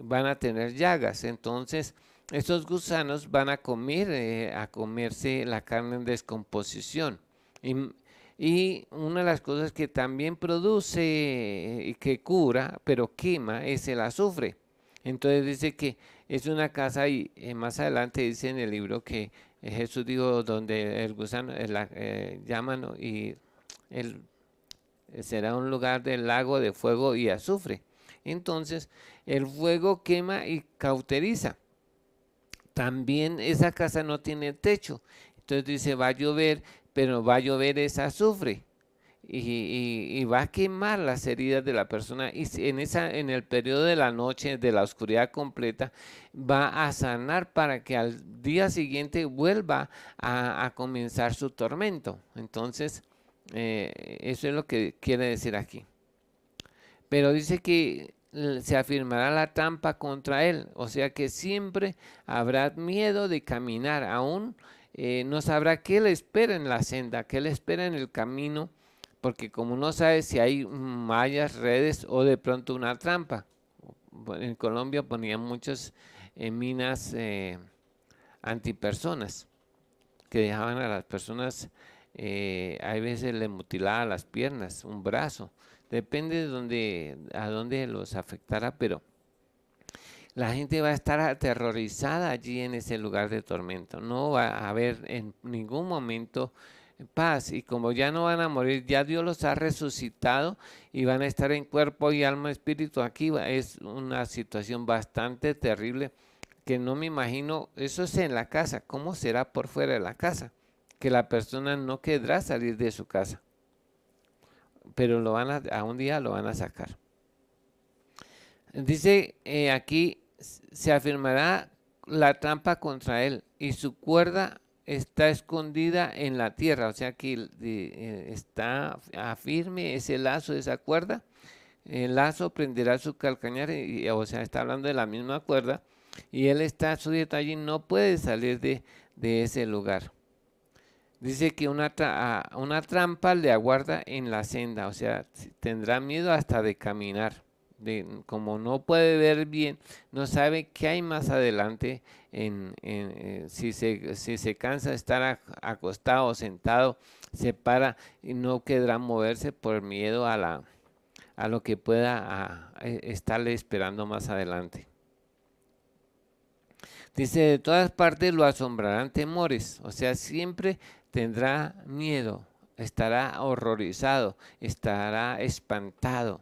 Speaker 1: van a tener llagas. Entonces, estos gusanos van a comerse la carne en descomposición. Y, y una de las cosas que también produce y que cura, pero quema, es el azufre. Entonces dice que es una casa y más adelante dice en el libro que Jesús dijo donde el gusano llaman y él será un lugar del lago de fuego y azufre. Entonces el fuego quema y cauteriza. También esa casa no tiene techo. Entonces dice va a llover, pero va a llover ese azufre. Y va a quemar las heridas de la persona y en el periodo de la noche, de la oscuridad completa, va a sanar para que al día siguiente vuelva a comenzar su tormento. Entonces, eso es lo que quiere decir aquí. Pero dice que se afirmará la trampa contra él, o sea que siempre habrá miedo de caminar, aún no sabrá qué le espera en la senda, qué le espera en el camino, porque como no sabe si hay mallas, redes o de pronto una trampa. En Colombia ponían muchas minas antipersonas que dejaban a las personas, hay veces le mutilaban las piernas, un brazo, depende a dónde los afectara, pero la gente va a estar aterrorizada allí en ese lugar de tormento, no va a haber en ningún momento paz, y como ya no van a morir, ya Dios los ha resucitado y van a estar en cuerpo y alma, espíritu. Aquí es una situación bastante terrible que no me imagino. Eso es en la casa, ¿cómo será por fuera de la casa? Que la persona no querrá salir de su casa, pero a un día lo van a sacar. Dice aquí, se afirmará la trampa contra él y su cuerda está escondida en la tierra, o sea que está firme ese lazo, esa cuerda. El lazo prenderá su calcañar, o sea, está hablando de la misma cuerda, y él está sujeto allí, no puede salir de ese lugar. Dice que una trampa le aguarda en la senda, o sea, tendrá miedo hasta de caminar. Como no puede ver bien, no sabe qué hay más adelante, si se cansa de estar acostado o sentado, se para y no querrá moverse por miedo a a lo que pueda estarle esperando más adelante. Dice, de todas partes lo asombrarán temores, o sea, siempre tendrá miedo, estará horrorizado, estará espantado.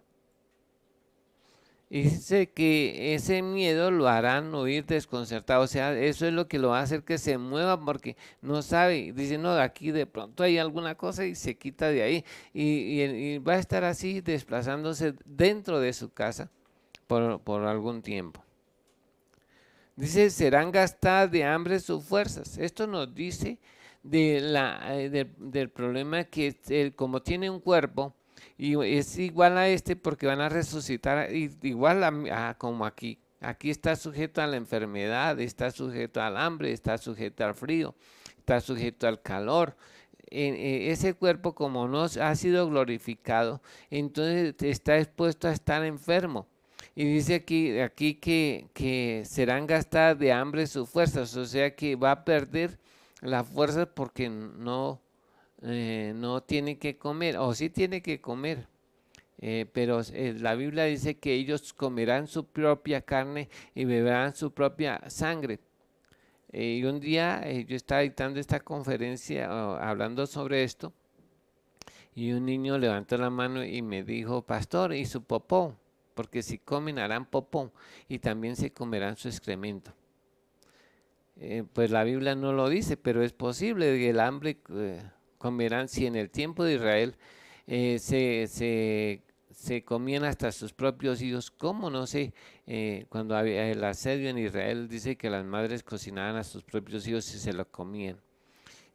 Speaker 1: Y dice que ese miedo lo harán huir desconcertado, o sea, eso es lo que lo va a hacer que se mueva porque no sabe, dice, no, aquí de pronto hay alguna cosa y se quita de ahí y va a estar así desplazándose dentro de su casa por algún tiempo. Dice, serán gastadas de hambre sus fuerzas. Esto nos dice del problema que como tiene un cuerpo, y es igual a porque van a resucitar igual como aquí. Aquí está sujeto a la enfermedad, está sujeto al hambre, está sujeto al frío, está sujeto al calor. Ese cuerpo como no ha sido glorificado, entonces está expuesto a estar enfermo. Y dice aquí que serán gastadas de hambre sus fuerzas, o sea que va a perder la fuerza porque no tiene que comer, o sí tiene que comer, pero la Biblia dice que ellos comerán su propia carne y beberán su propia sangre. Y un día yo estaba dictando esta conferencia hablando sobre esto, y un niño levantó la mano y me dijo, pastor, ¿y su popó? Porque si comen harán popó y también se comerán su excremento. Pues la Biblia no lo dice, pero es posible que el hambre comerán. Si en el tiempo de Israel se comían hasta sus propios hijos, ¿cómo? No sé, cuando había el asedio en Israel dice que las madres cocinaban a sus propios hijos y se lo comían.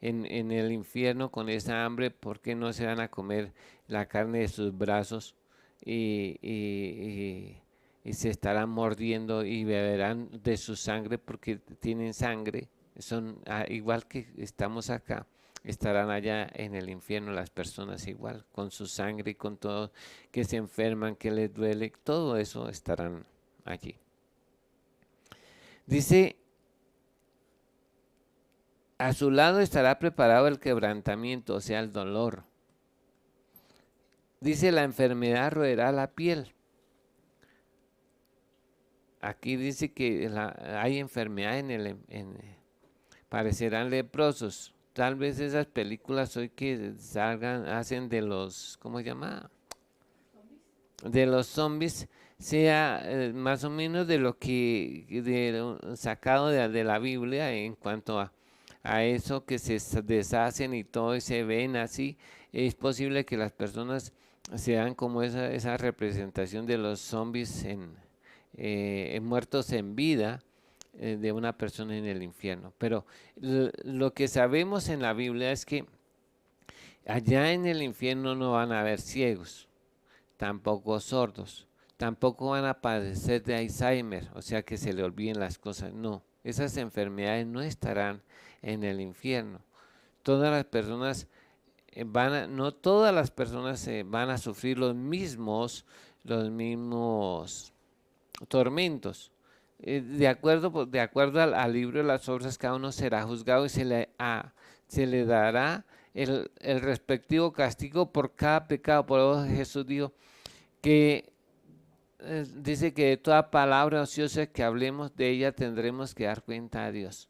Speaker 1: En el infierno con esa hambre, ¿por qué no se van a comer la carne de sus brazos y se estarán mordiendo y beberán de su sangre porque tienen sangre? Son igual que estamos acá, estarán allá en el infierno las personas igual, con su sangre y con todo, que se enferman, que les duele, todo eso estarán allí. Dice, a su lado estará preparado el quebrantamiento, o sea, el dolor. Dice, la enfermedad roerá la piel. Aquí dice que hay enfermedad parecerán leprosos. Tal vez esas películas hoy que salgan, hacen de los, ¿cómo se llama? De los zombies, sea más o menos de lo que sacado de la Biblia en cuanto a eso que se deshacen y todo y se ven así. Es posible que las personas sean como esa representación de los zombies muertos en vida de una persona en el infierno. Pero lo que sabemos en la Biblia es que allá en el infierno no van a haber ciegos, tampoco sordos, tampoco van a padecer de Alzheimer, o sea que se le olviden las cosas. No, esas enfermedades no estarán en el infierno. Todas las personas no todas las personas van a sufrir los mismos tormentos. De acuerdo al libro de las obras, cada uno será juzgado y se le dará el respectivo castigo por cada pecado. Por eso Jesús dijo que dice que de toda palabra ociosa que hablemos de ella tendremos que dar cuenta a Dios.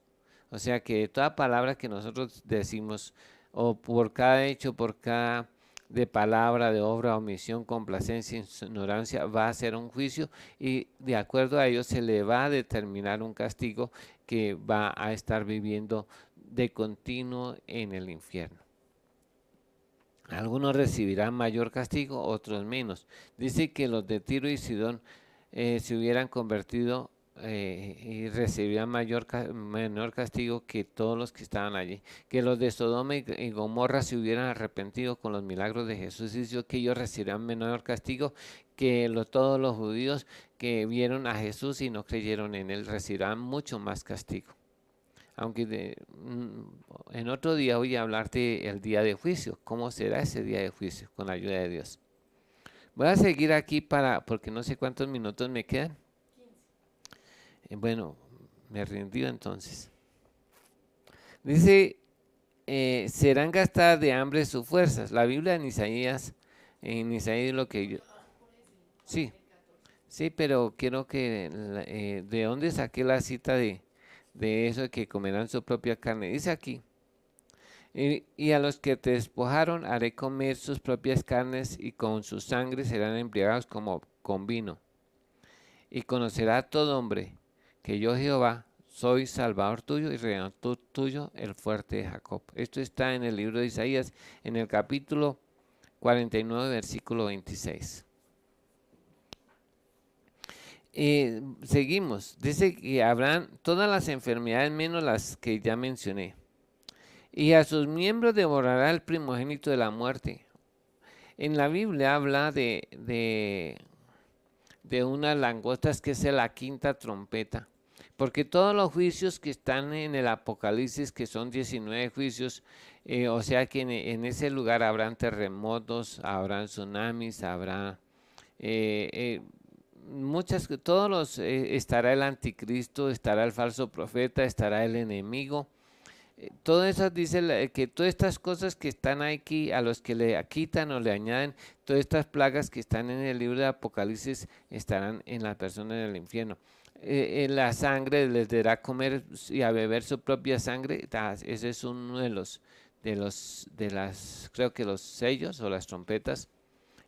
Speaker 1: O sea que de toda palabra que nosotros decimos, o por cada hecho, por cada de palabra, de obra, omisión, complacencia, ignorancia, va a ser un juicio y de acuerdo a ello se le va a determinar un castigo que va a estar viviendo de continuo en el infierno. Algunos recibirán mayor castigo, otros menos. Dice que los de Tiro y Sidón se hubieran convertido y recibirían menor castigo que todos los que estaban allí. Que los de Sodoma y Gomorra se hubieran arrepentido con los milagros de Jesús, dice que ellos recibirán menor castigo que todos los judíos que vieron a Jesús y no creyeron en él, recibirán mucho más castigo. Aunque en otro día voy a hablarte el día de juicio, cómo será ese día de juicio con la ayuda de Dios. Voy a seguir aquí porque no sé cuántos minutos me quedan. Bueno, me rindió entonces. Dice, serán gastadas de hambre sus fuerzas. La Biblia en Isaías lo que yo... Sí, sí, pero quiero que, ¿de dónde saqué la cita de eso de que comerán su propia carne? Dice aquí, y a los que te despojaron haré comer sus propias carnes y con su sangre serán embriagados como con vino. Y conocerá todo hombre que yo Jehová soy Salvador tuyo y Redentor tuyo, el fuerte de Jacob. Esto está en el libro de Isaías, en el capítulo 49, versículo 26. Seguimos. Dice que habrán todas las enfermedades menos las que ya mencioné. Y a sus miembros devorará el primogénito de la muerte. En la Biblia habla de unas langostas que es la quinta trompeta. Porque todos los juicios que están en el Apocalipsis, que son 19 juicios, o sea que en ese lugar habrán terremotos, habrán tsunamis, habrá todos estará el anticristo, estará el falso profeta, estará el enemigo. Todo eso dice que todas estas cosas que están aquí, a los que le quitan o le añaden, todas estas plagas que están en el libro de Apocalipsis estarán en la persona del infierno. En la sangre les dará a comer y a beber su propia sangre. Ese es uno creo que los sellos o las trompetas.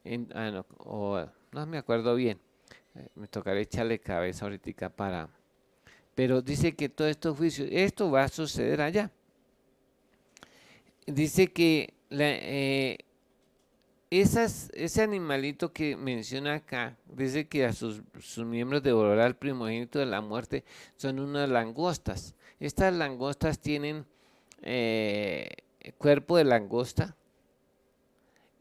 Speaker 1: No me acuerdo bien. Me tocará echarle cabeza ahorita pero dice que todos estos juicios, esto va a suceder allá. Dice que ese animalito que menciona acá, dice que a sus miembros devorará el primogénito de la muerte, son unas langostas. Estas langostas tienen cuerpo de langosta,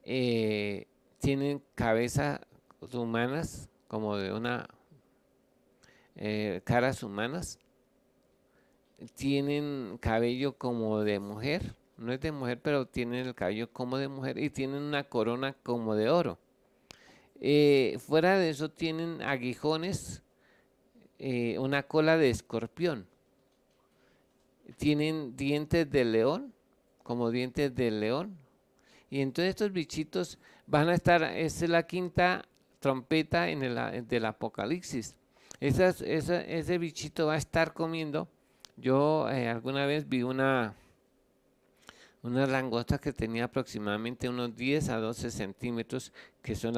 Speaker 1: tienen cabezas humanas, como de caras humanas, tienen cabello como de mujer, no es de mujer, pero tienen el cabello como de mujer y tienen una corona como de oro. Fuera de eso tienen aguijones, una cola de escorpión, tienen dientes de león, como dientes de león. Y entonces estos bichitos van a estar, esa es la quinta trompeta del Apocalipsis. Ese bichito va a estar comiendo. Yo alguna vez vi una langosta que tenía aproximadamente unos 10 a 12 centímetros, que son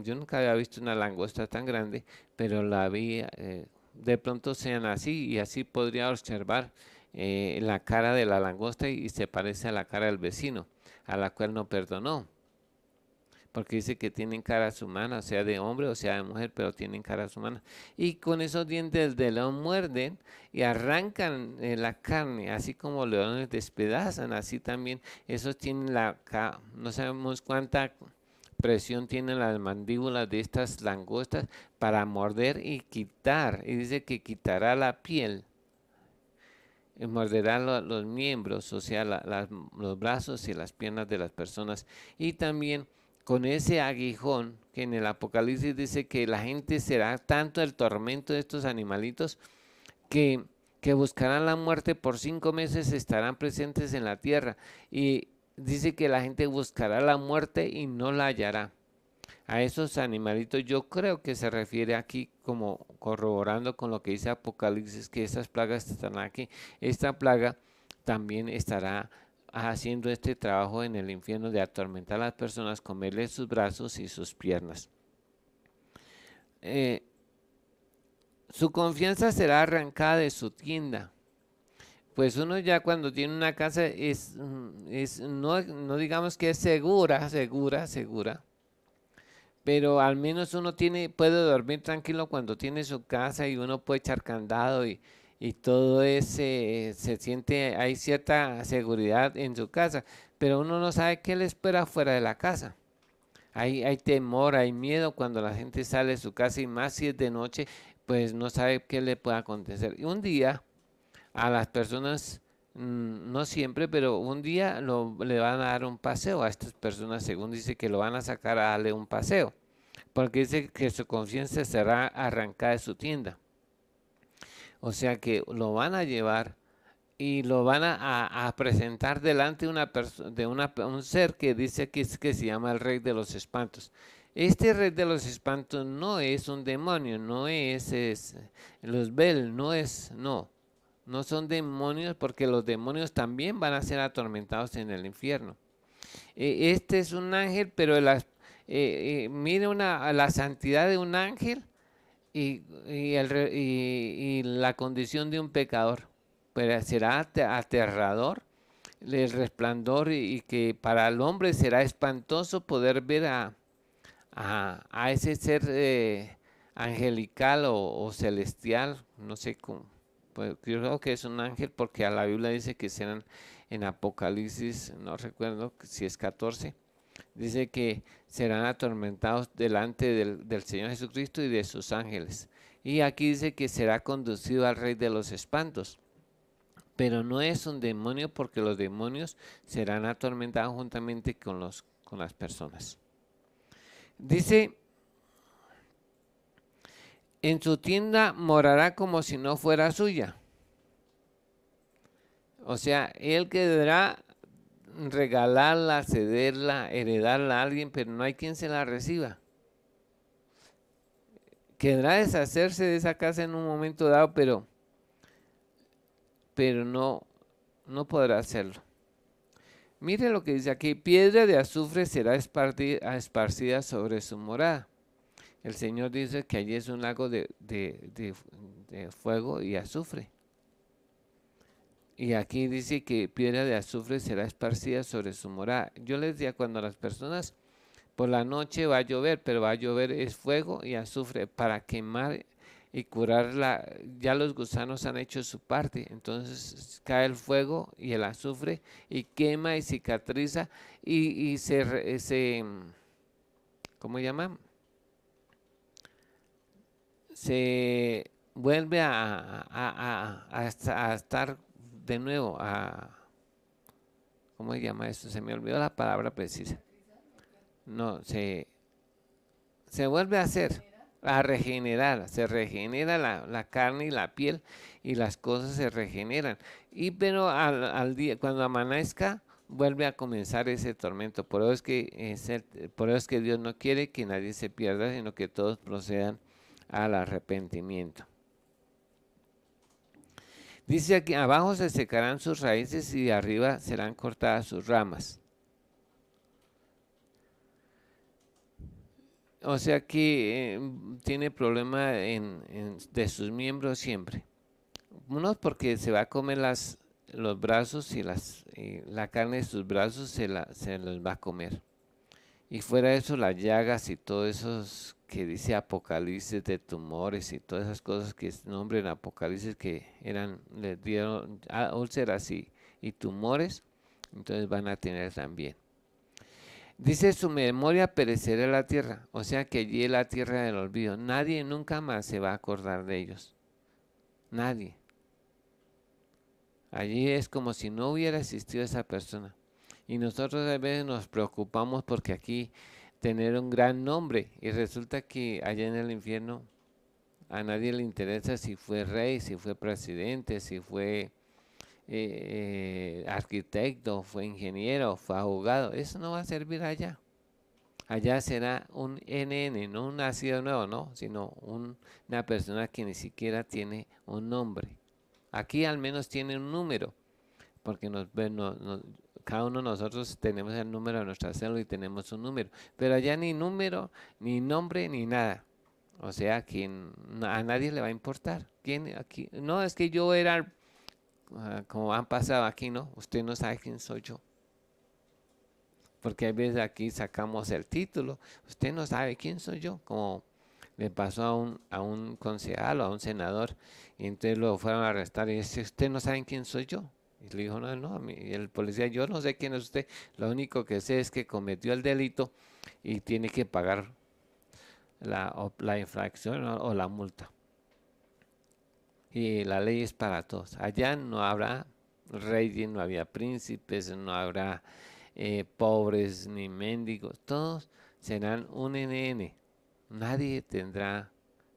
Speaker 1: yo nunca había visto una langosta tan grande, pero la vi, de pronto sean así, y así podría observar la cara de la langosta y se parece a la cara del vecino, a la cual no perdonó. Porque dice que tienen caras humanas, sea de hombre o sea de mujer, pero tienen caras humanas. Y con esos dientes de león muerden y arrancan la carne, así como leones despedazan, así también esos tienen no sabemos cuánta presión tienen las mandíbulas de estas langostas para morder y quitar. Y dice que quitará la piel, y morderá los miembros, o sea, los brazos y las piernas de las personas. Y también con ese aguijón, que en el Apocalipsis dice que la gente será tanto el tormento de estos animalitos que buscarán la muerte por 5 meses, estarán presentes en la tierra. Y dice que la gente buscará la muerte y no la hallará. A esos animalitos yo creo que se refiere aquí, como corroborando con lo que dice Apocalipsis, que esas plagas están aquí. Esta plaga también estará haciendo este trabajo en el infierno de atormentar a las personas, comerles sus brazos y sus piernas. Su confianza será arrancada de su tienda. Pues uno ya cuando tiene una casa no digamos que es segura, pero al menos uno puede dormir tranquilo cuando tiene su casa y uno puede echar candado y todo se siente, hay cierta seguridad en su casa, pero uno no sabe qué le espera fuera de la casa. Hay temor, hay miedo cuando la gente sale de su casa, y más si es de noche, pues no sabe qué le puede acontecer. Y un día a las personas, no siempre, pero un día le van a dar un paseo a estas personas, según dice que lo van a sacar a darle un paseo, porque dice que su conciencia será arrancada de su tienda. O sea que lo van a llevar y lo van a presentar delante de un ser que dice que se llama el Rey de los Espantos. Este rey de los espantos no es un demonio, no es los Bel, no son demonios, porque los demonios también van a ser atormentados en el infierno. Este es un ángel, pero mire la santidad de un ángel y la condición de un pecador. Pero será aterrador el resplandor y que para el hombre será espantoso poder ver a ese ser angelical o celestial, no sé cómo. Pues yo creo que es un ángel porque a la Biblia dice que serán en Apocalipsis, no recuerdo si es 14, dice que serán atormentados delante del Señor Jesucristo y de sus ángeles. Y aquí dice que será conducido al rey de los espantos. Pero no es un demonio porque los demonios serán atormentados juntamente con las personas. Dice, en su tienda morará como si no fuera suya. O sea, él querrá regalarla, cederla, heredarla a alguien, pero no hay quien se la reciba. Querrá deshacerse de esa casa en un momento dado, pero no podrá hacerlo. Mire lo que dice aquí, piedra de azufre será esparcida sobre su morada. El Señor dice que allí es un lago de fuego y azufre. Y aquí dice que piedra de azufre será esparcida sobre su morada. Yo les decía, cuando las personas por la noche va a llover, pero va a llover es fuego y azufre para quemar y curarla. Ya los gusanos han hecho su parte, entonces cae el fuego y el azufre y quema y cicatriza y ¿cómo llaman? Se vuelve a estar de nuevo, ¿cómo se llama eso? Se me olvidó la palabra precisa. No, se vuelve a hacer, a regenerar, se regenera la carne y la piel y las cosas se regeneran. Pero al día, cuando amanezca, vuelve a comenzar ese tormento. Por eso es que Dios no quiere que nadie se pierda, sino que todos procedan al arrepentimiento. Dice aquí, abajo se secarán sus raíces y de arriba serán cortadas sus ramas. O sea que tiene problema de sus miembros siempre. Uno porque se va a comer los brazos y la carne de sus brazos se los va a comer. Y fuera de eso, las llagas y todo eso que dice Apocalipsis de tumores y todas esas cosas que nombran Apocalipsis que les dieron úlceras y tumores, entonces van a tener también. Dice, su memoria perecerá la tierra, o sea que allí es la tierra del olvido. Nadie nunca más se va a acordar de ellos. Nadie. Allí es como si no hubiera existido esa persona. Y nosotros a veces nos preocupamos porque aquí tener un gran nombre y resulta que allá en el infierno a nadie le interesa si fue rey, si fue presidente, si fue arquitecto, fue ingeniero, fue abogado. Eso no va a servir allá. Allá será un NN, no un nacido nuevo, no, sino una persona que ni siquiera tiene un nombre. Aquí al menos tiene un número, porque cada uno de nosotros tenemos el número de nuestra célula y tenemos un número, pero allá ni número, ni nombre, ni nada. O sea, a nadie le va a importar. ¿Quién aquí? No, es que yo era, como han pasado aquí, ¿no? Usted no sabe quién soy yo. Porque a veces aquí sacamos el título, usted no sabe quién soy yo, como le pasó a un concejal o a un senador, y entonces lo fueron a arrestar y dice, usted no sabe quién soy yo. Y le dijo, no, y el policía, yo no sé quién es usted, lo único que sé es que cometió el delito y tiene que pagar la infracción o la multa. Y la ley es para todos. Allá no habrá reyes, no había príncipes, no habrá pobres ni mendigos, todos serán un NN. Nadie tendrá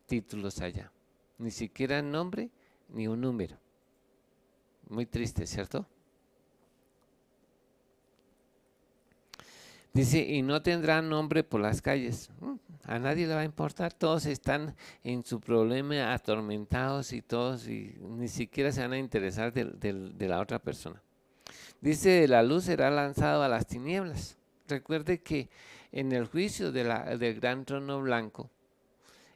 Speaker 1: títulos allá, ni siquiera nombre ni un número. Muy triste, ¿cierto? Dice, y no tendrán nombre por las calles. A nadie le va a importar, todos están en su problema atormentados y todos, y ni siquiera se van a interesar de la otra persona. Dice, la luz será lanzado a las tinieblas. Recuerde que en el juicio del gran trono blanco,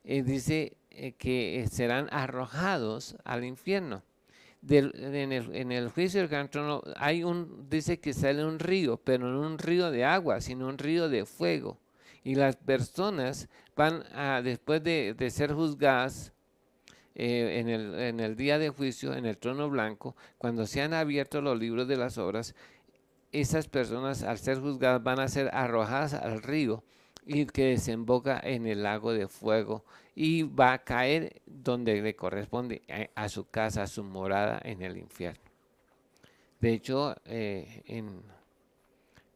Speaker 1: dice que serán arrojados al infierno. En el juicio del gran trono dice que sale un río, pero no un río de agua, sino un río de fuego. Y las personas van después de ser juzgadas en el día de juicio, en el trono blanco, cuando se han abierto los libros de las obras, esas personas al ser juzgadas van a ser arrojadas al río y que desemboca en el lago de fuego y va a caer donde le corresponde, a su casa, a su morada en el infierno. De hecho, en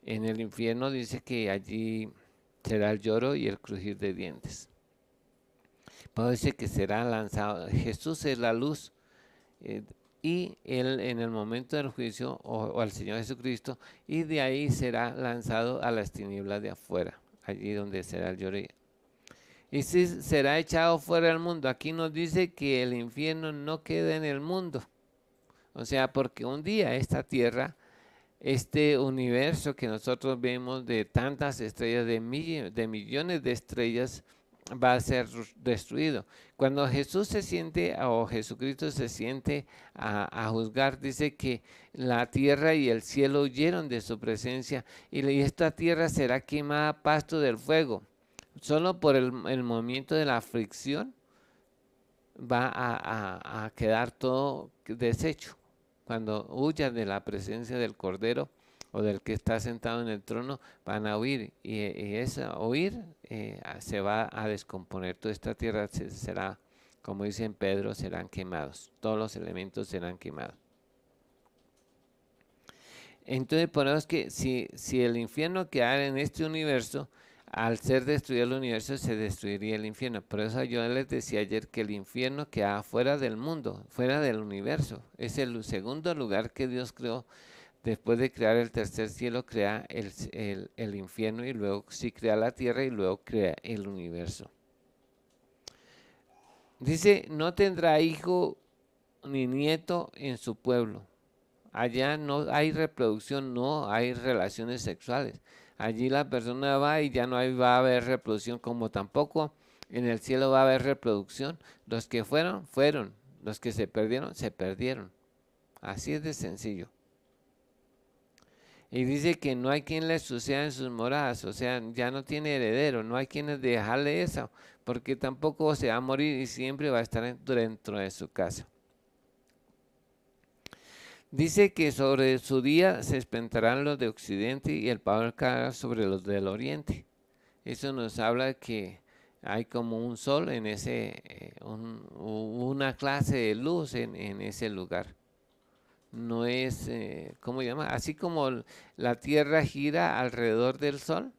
Speaker 1: el infierno dice que allí será el lloro y el crujir de dientes. Pablo dice que será lanzado. Jesús es la luz, y él en el momento del juicio, o al Señor Jesucristo, y de ahí será lanzado a las tinieblas de afuera, allí donde será el lloro. Y si será echado fuera del mundo. Aquí nos dice que el infierno no queda en el mundo. O sea, porque un día esta tierra, este universo que nosotros vemos de tantas estrellas, de millones de estrellas, va a ser destruido. Cuando Jesús se siente, o Jesucristo se siente a juzgar, dice que la tierra y el cielo huyeron de su presencia, y esta tierra será quemada a pasto del fuego. Solo por el movimiento de la fricción va a quedar todo deshecho. Cuando huyan de la presencia del Cordero o del que está sentado en el trono, van a huir, y ese huir se va a descomponer. Toda esta tierra será, como dice en Pedro, serán quemados. Todos los elementos serán quemados. Entonces, por eso es que si el infierno quedara en este universo, al ser destruido el universo, se destruiría el infierno. Por eso yo les decía ayer que el infierno queda fuera del mundo, fuera del universo. Es el segundo lugar que Dios creó. Después de crear el tercer cielo, crea el infierno, y luego sí crea la tierra, y luego crea el universo. Dice, no tendrá hijo ni nieto en su pueblo. Allá no hay reproducción, no hay relaciones sexuales. Allí la persona va y ya no va a haber reproducción, como tampoco en el cielo va a haber reproducción. Los que fueron, fueron. Los que se perdieron, se perdieron. Así es de sencillo. Y dice que no hay quien le suceda en sus moradas, o sea, ya no tiene heredero, no hay quien dejarle eso, porque tampoco se va a morir y siempre va a estar dentro de su casa. Dice que sobre su día se espantarán los de occidente y el pavor caerá sobre los del oriente. Eso nos habla de que hay como un sol en una clase de luz en ese lugar. No es, ¿cómo se llama? Así como la tierra gira alrededor del sol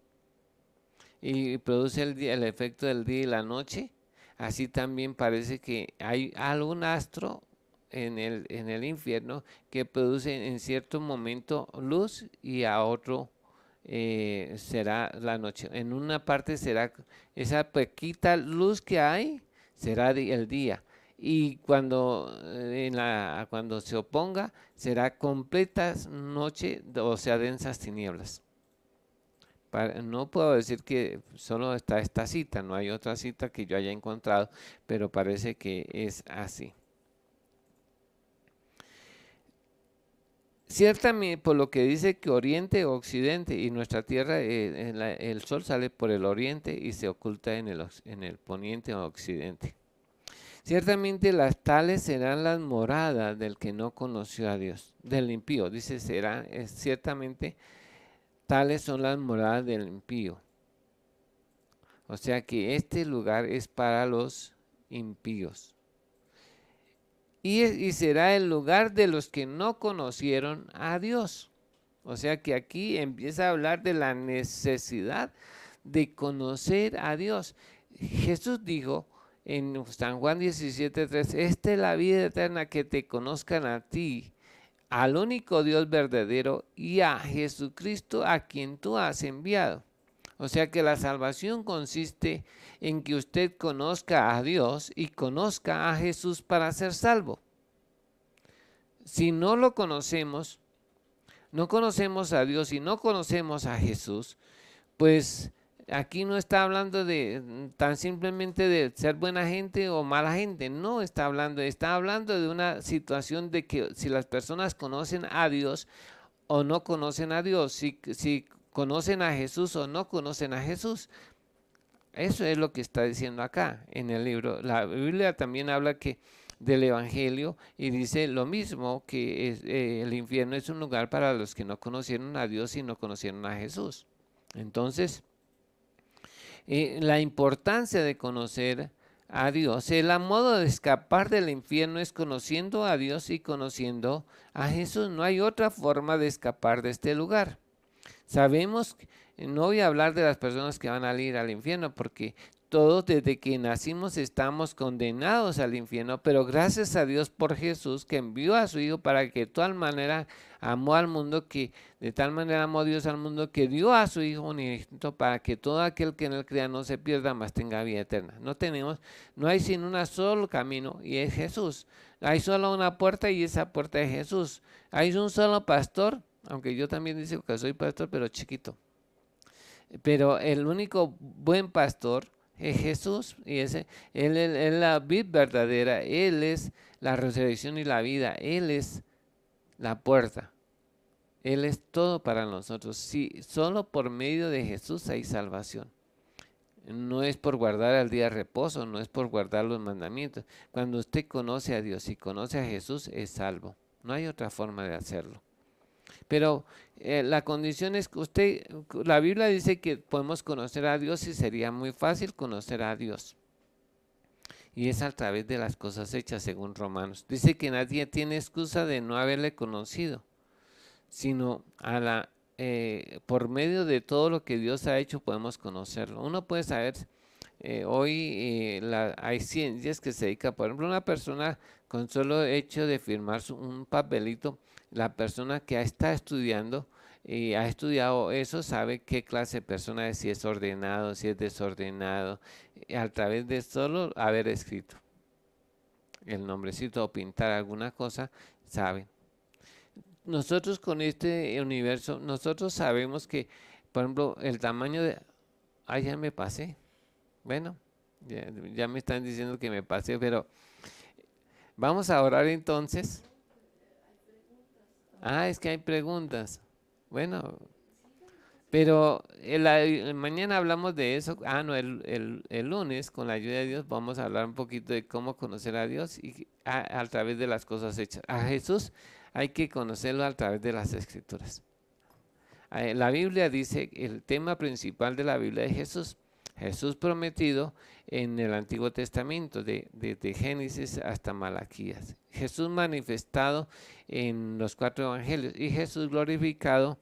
Speaker 1: y produce el efecto del día y la noche, así también parece que hay algún astro en el infierno que produce en cierto momento luz, y a otro será la noche. En una parte será esa poquita luz que hay, será el día. Y cuando se oponga, será completa noche, o sea, densas tinieblas. No puedo decir que solo está esta cita, no hay otra cita que yo haya encontrado, pero parece que es así. Ciertamente, por lo que dice que oriente o occidente, y nuestra tierra, el sol sale por el oriente y se oculta en el poniente o occidente. Ciertamente las tales serán las moradas del que no conoció a Dios, del impío. Dice, ciertamente tales son las moradas del impío. O sea que este lugar es para los impíos. Y será el lugar de los que no conocieron a Dios. O sea que aquí empieza a hablar de la necesidad de conocer a Dios. Jesús dijo en San Juan 17:3, esta es la vida eterna, que te conozcan a ti, al único Dios verdadero y a Jesucristo a quien tú has enviado. O sea que la salvación consiste en que usted conozca a Dios y conozca a Jesús para ser salvo. Si no lo conocemos, no conocemos a Dios y no conocemos a Jesús, pues aquí no está hablando de tan simplemente de ser buena gente o mala gente, no está hablando de una situación de que si las personas conocen a Dios o no conocen a Dios, si conocen a Jesús o no conocen a Jesús. Eso es lo que está diciendo acá en el libro. La Biblia también habla del Evangelio y dice lo mismo, que el infierno es un lugar para los que no conocieron a Dios y no conocieron a Jesús. Entonces, la importancia de conocer a Dios, el modo de escapar del infierno es conociendo a Dios y conociendo a Jesús. No hay otra forma de escapar de este lugar. Sabemos, no voy a hablar de las personas que van a ir al infierno, porque todos desde que nacimos estamos condenados al infierno, pero gracias a Dios por Jesús, que envió a su Hijo para que de tal manera amó al mundo, que de tal manera amó Dios al mundo, que dio a su Hijo unigénito para que todo aquel que en él crea no se pierda, mas tenga vida eterna. No hay sino un solo camino y es Jesús. Hay solo una puerta y esa puerta es Jesús. Hay un solo pastor, aunque yo también digo que soy pastor, pero chiquito. Pero el único buen pastor es Jesús, y él es la vid verdadera, Él es la resurrección y la vida, Él es la puerta, Él es todo para nosotros. Sí, solo por medio de Jesús hay salvación. No es por guardar el día de reposo, no es por guardar los mandamientos. Cuando usted conoce a Dios y conoce a Jesús, es salvo. No hay otra forma de hacerlo. Pero la condición es que la Biblia dice que podemos conocer a Dios y sería muy fácil conocer a Dios. Y es a través de las cosas hechas, según Romanos. Dice que nadie tiene excusa de no haberle conocido, sino por medio de todo lo que Dios ha hecho podemos conocerlo. Uno puede saber, hoy hay ciencias que se dedican, por ejemplo, una persona con solo hecho de firmar un papelito, la persona que está estudiando y ha estudiado eso sabe qué clase de persona es, si es ordenado, si es desordenado, a través de solo haber escrito el nombrecito o pintar alguna cosa, saben. Nosotros con este universo, nosotros sabemos que, por ejemplo, el tamaño de... Ah, ya me pasé. Bueno, ya me están diciendo que me pasé, pero vamos a orar entonces. Ah, es que hay preguntas. Bueno, pero mañana hablamos de eso. Ah, no, el lunes, con la ayuda de Dios, vamos a hablar un poquito de cómo conocer a Dios y a través de las cosas hechas. A Jesús hay que conocerlo a través de las Escrituras. La Biblia dice, el tema principal de la Biblia es Jesús. Jesús prometido en el Antiguo Testamento, de Génesis hasta Malaquías. Jesús manifestado en los 4 evangelios y Jesús glorificado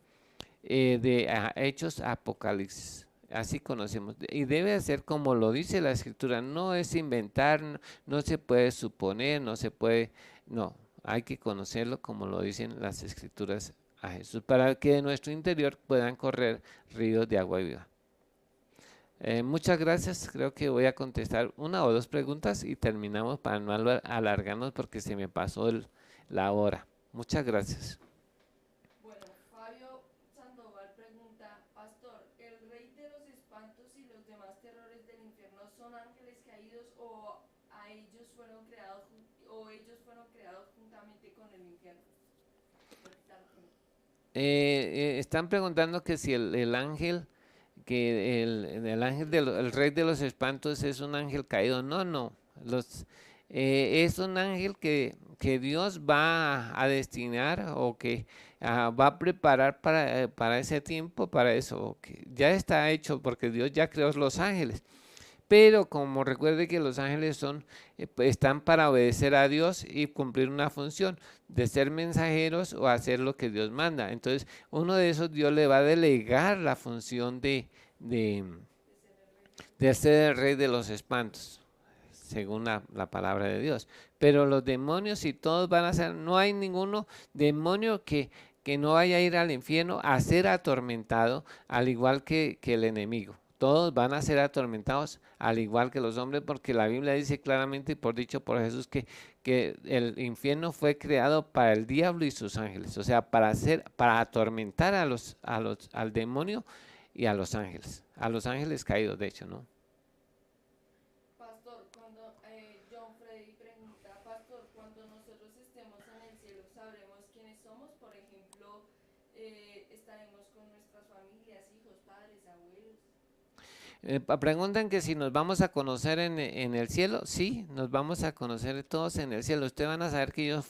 Speaker 1: de Hechos, Apocalipsis. Así conocemos. Y debe ser como lo dice la Escritura. No es inventar, no se puede suponer, no. Hay que conocerlo como lo dicen las Escrituras a Jesús, para que de nuestro interior puedan correr ríos de agua viva. Muchas gracias. Creo que voy a contestar 1 o 2 preguntas y terminamos para no alargarnos porque se me pasó la hora. Muchas gracias.
Speaker 2: Bueno, Fabio Sandoval pregunta, Pastor, ¿el rey de los espantos y los demás terrores del infierno son ángeles caídos o ellos fueron creados juntamente con el infierno?
Speaker 1: Están preguntando que si el ángel, que el ángel el rey de los espantos es un ángel caído. No. Es un ángel que Dios va a destinar o que va a preparar para ese tiempo, para eso, que ya está hecho porque Dios ya creó los ángeles. Pero como recuerde que los ángeles están para obedecer a Dios y cumplir una función de ser mensajeros o hacer lo que Dios manda. Entonces, uno de esos Dios le va a delegar la función de ser el rey de los espantos. según la palabra de Dios. Pero los demonios y todos van a ser, no hay ninguno demonio que no vaya a ir al infierno a ser atormentado, al igual que el enemigo. Todos van a ser atormentados, al igual que los hombres, porque la Biblia dice claramente, por dicho por Jesús, que el infierno fue creado para el diablo y sus ángeles, o sea, para atormentar al demonio y a los ángeles caídos, de hecho, ¿no?
Speaker 2: Pastor, cuando John Freddy pregunta, Pastor, cuando nosotros estemos en el cielo, ¿sabremos quiénes somos? Por ejemplo, estaremos con nuestras familias, hijos, padres, abuelos.
Speaker 1: Preguntan que si nos vamos a conocer en el cielo. Sí, nos vamos a conocer todos en el cielo. Ustedes van a saber que yo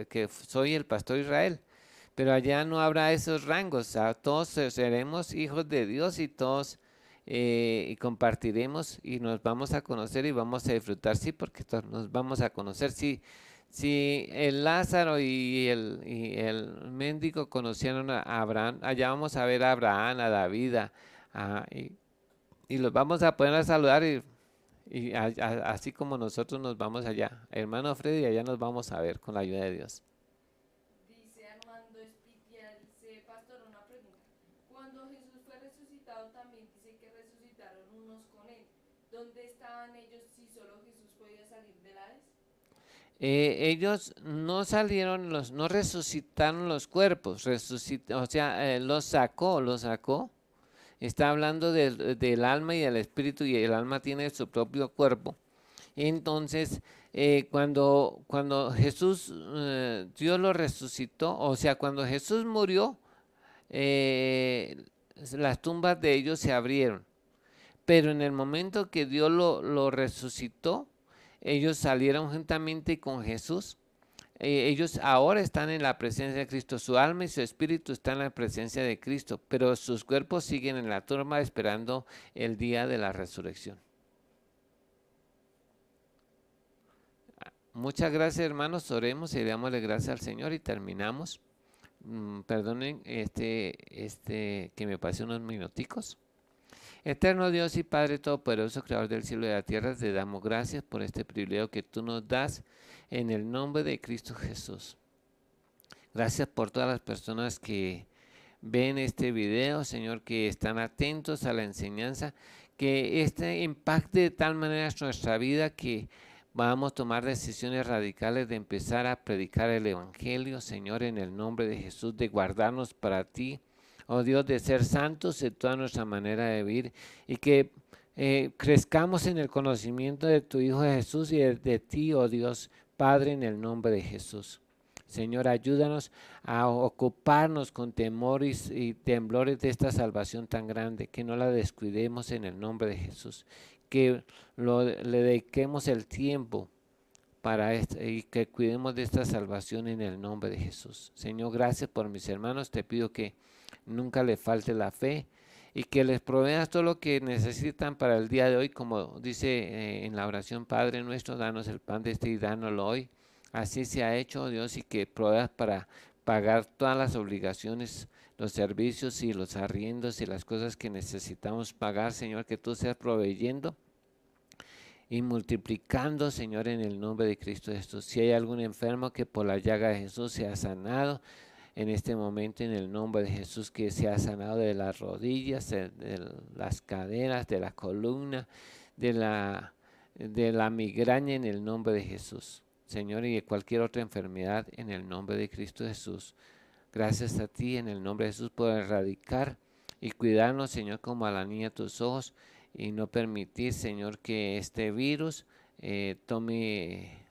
Speaker 1: que soy el pastor Israel, pero allá no habrá esos rangos. O sea, todos seremos hijos de Dios y todos y compartiremos y nos vamos a conocer y vamos a disfrutar. Sí, porque todos nos vamos a conocer. Sí, si el Lázaro y el mendigo conocieron a Abraham, allá vamos a ver a Abraham, a David, y los vamos a poder saludar así como nosotros nos vamos allá. Hermano Freddy, allá nos vamos a ver con la ayuda de Dios.
Speaker 2: Dice Armando Espitia, dice, Pastor, una pregunta. Cuando Jesús fue resucitado, también dice que resucitaron unos con él. ¿Dónde estaban ellos si solo Jesús podía salir del Hades?
Speaker 1: Ellos no salieron, no resucitaron los cuerpos, o sea, los sacó. Está hablando del alma y del espíritu, y el alma tiene su propio cuerpo. Entonces, cuando Jesús, Dios lo resucitó, o sea, cuando Jesús murió, eh, las tumbas de ellos se abrieron. Pero en el momento que Dios lo resucitó, ellos salieron juntamente con Jesús. Ellos ahora están en la presencia de Cristo, su alma y su espíritu están en la presencia de Cristo, pero sus cuerpos siguen en la tumba esperando el día de la resurrección. Muchas gracias, hermanos. Oremos y démosle gracias al Señor y terminamos. Perdonen que me pasé unos minuticos. Eterno Dios y Padre Todopoderoso, Creador del cielo y de la tierra, te damos gracias por este privilegio que tú nos das en el nombre de Cristo Jesús. Gracias por todas las personas que ven este video, Señor, que están atentos a la enseñanza, que este impacte de tal manera nuestra vida que vamos a tomar decisiones radicales de empezar a predicar el Evangelio, Señor, en el nombre de Jesús, de guardarnos para ti, oh Dios, de ser santos en toda nuestra manera de vivir, y que crezcamos en el conocimiento de tu Hijo Jesús y de ti, oh Dios, Padre, en el nombre de Jesús. Señor, ayúdanos a ocuparnos con temores y temblores de esta salvación tan grande, que no la descuidemos en el nombre de Jesús, que le dediquemos el tiempo para esto y que cuidemos de esta salvación en el nombre de Jesús. Señor, gracias por mis hermanos, te pido que nunca les falte la fe y que les proveas todo lo que necesitan para el día de hoy, como dice en la oración, Padre nuestro, danos el pan de este y dánoslo hoy. Así se ha hecho, Dios, y que proveas para pagar todas las obligaciones, los servicios y los arriendos y las cosas que necesitamos pagar, Señor, que tú seas proveyendo y multiplicando, Señor, en el nombre de Cristo Jesús. Si hay algún enfermo, que por la llaga de Jesús sea sanado en este momento, en el nombre de Jesús, que sea sanado de las rodillas, de las caderas, de la columna, de la migraña, en el nombre de Jesús, Señor, y de cualquier otra enfermedad, en el nombre de Cristo Jesús. Gracias a ti, en el nombre de Jesús, por erradicar y cuidarnos, Señor, como a la niña tus ojos, y no permitir, Señor, que este virus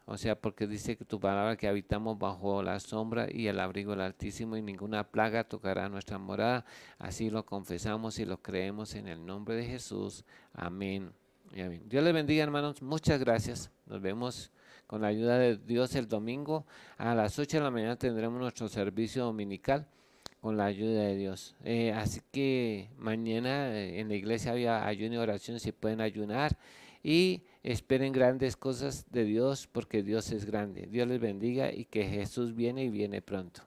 Speaker 1: o sea, porque dice que tu palabra que habitamos bajo la sombra y el abrigo del Altísimo, y ninguna plaga tocará nuestra morada. Así lo confesamos y lo creemos en el nombre de Jesús. Amén y amén. Dios les bendiga, hermanos. Muchas gracias. Nos vemos con la ayuda de Dios el domingo. A las 8 de la mañana tendremos nuestro servicio dominical con la ayuda de Dios. Así que mañana en la iglesia había ayuno y oración, si pueden ayunar, y esperen grandes cosas de Dios, porque Dios es grande. Dios les bendiga y que Jesús viene y viene pronto.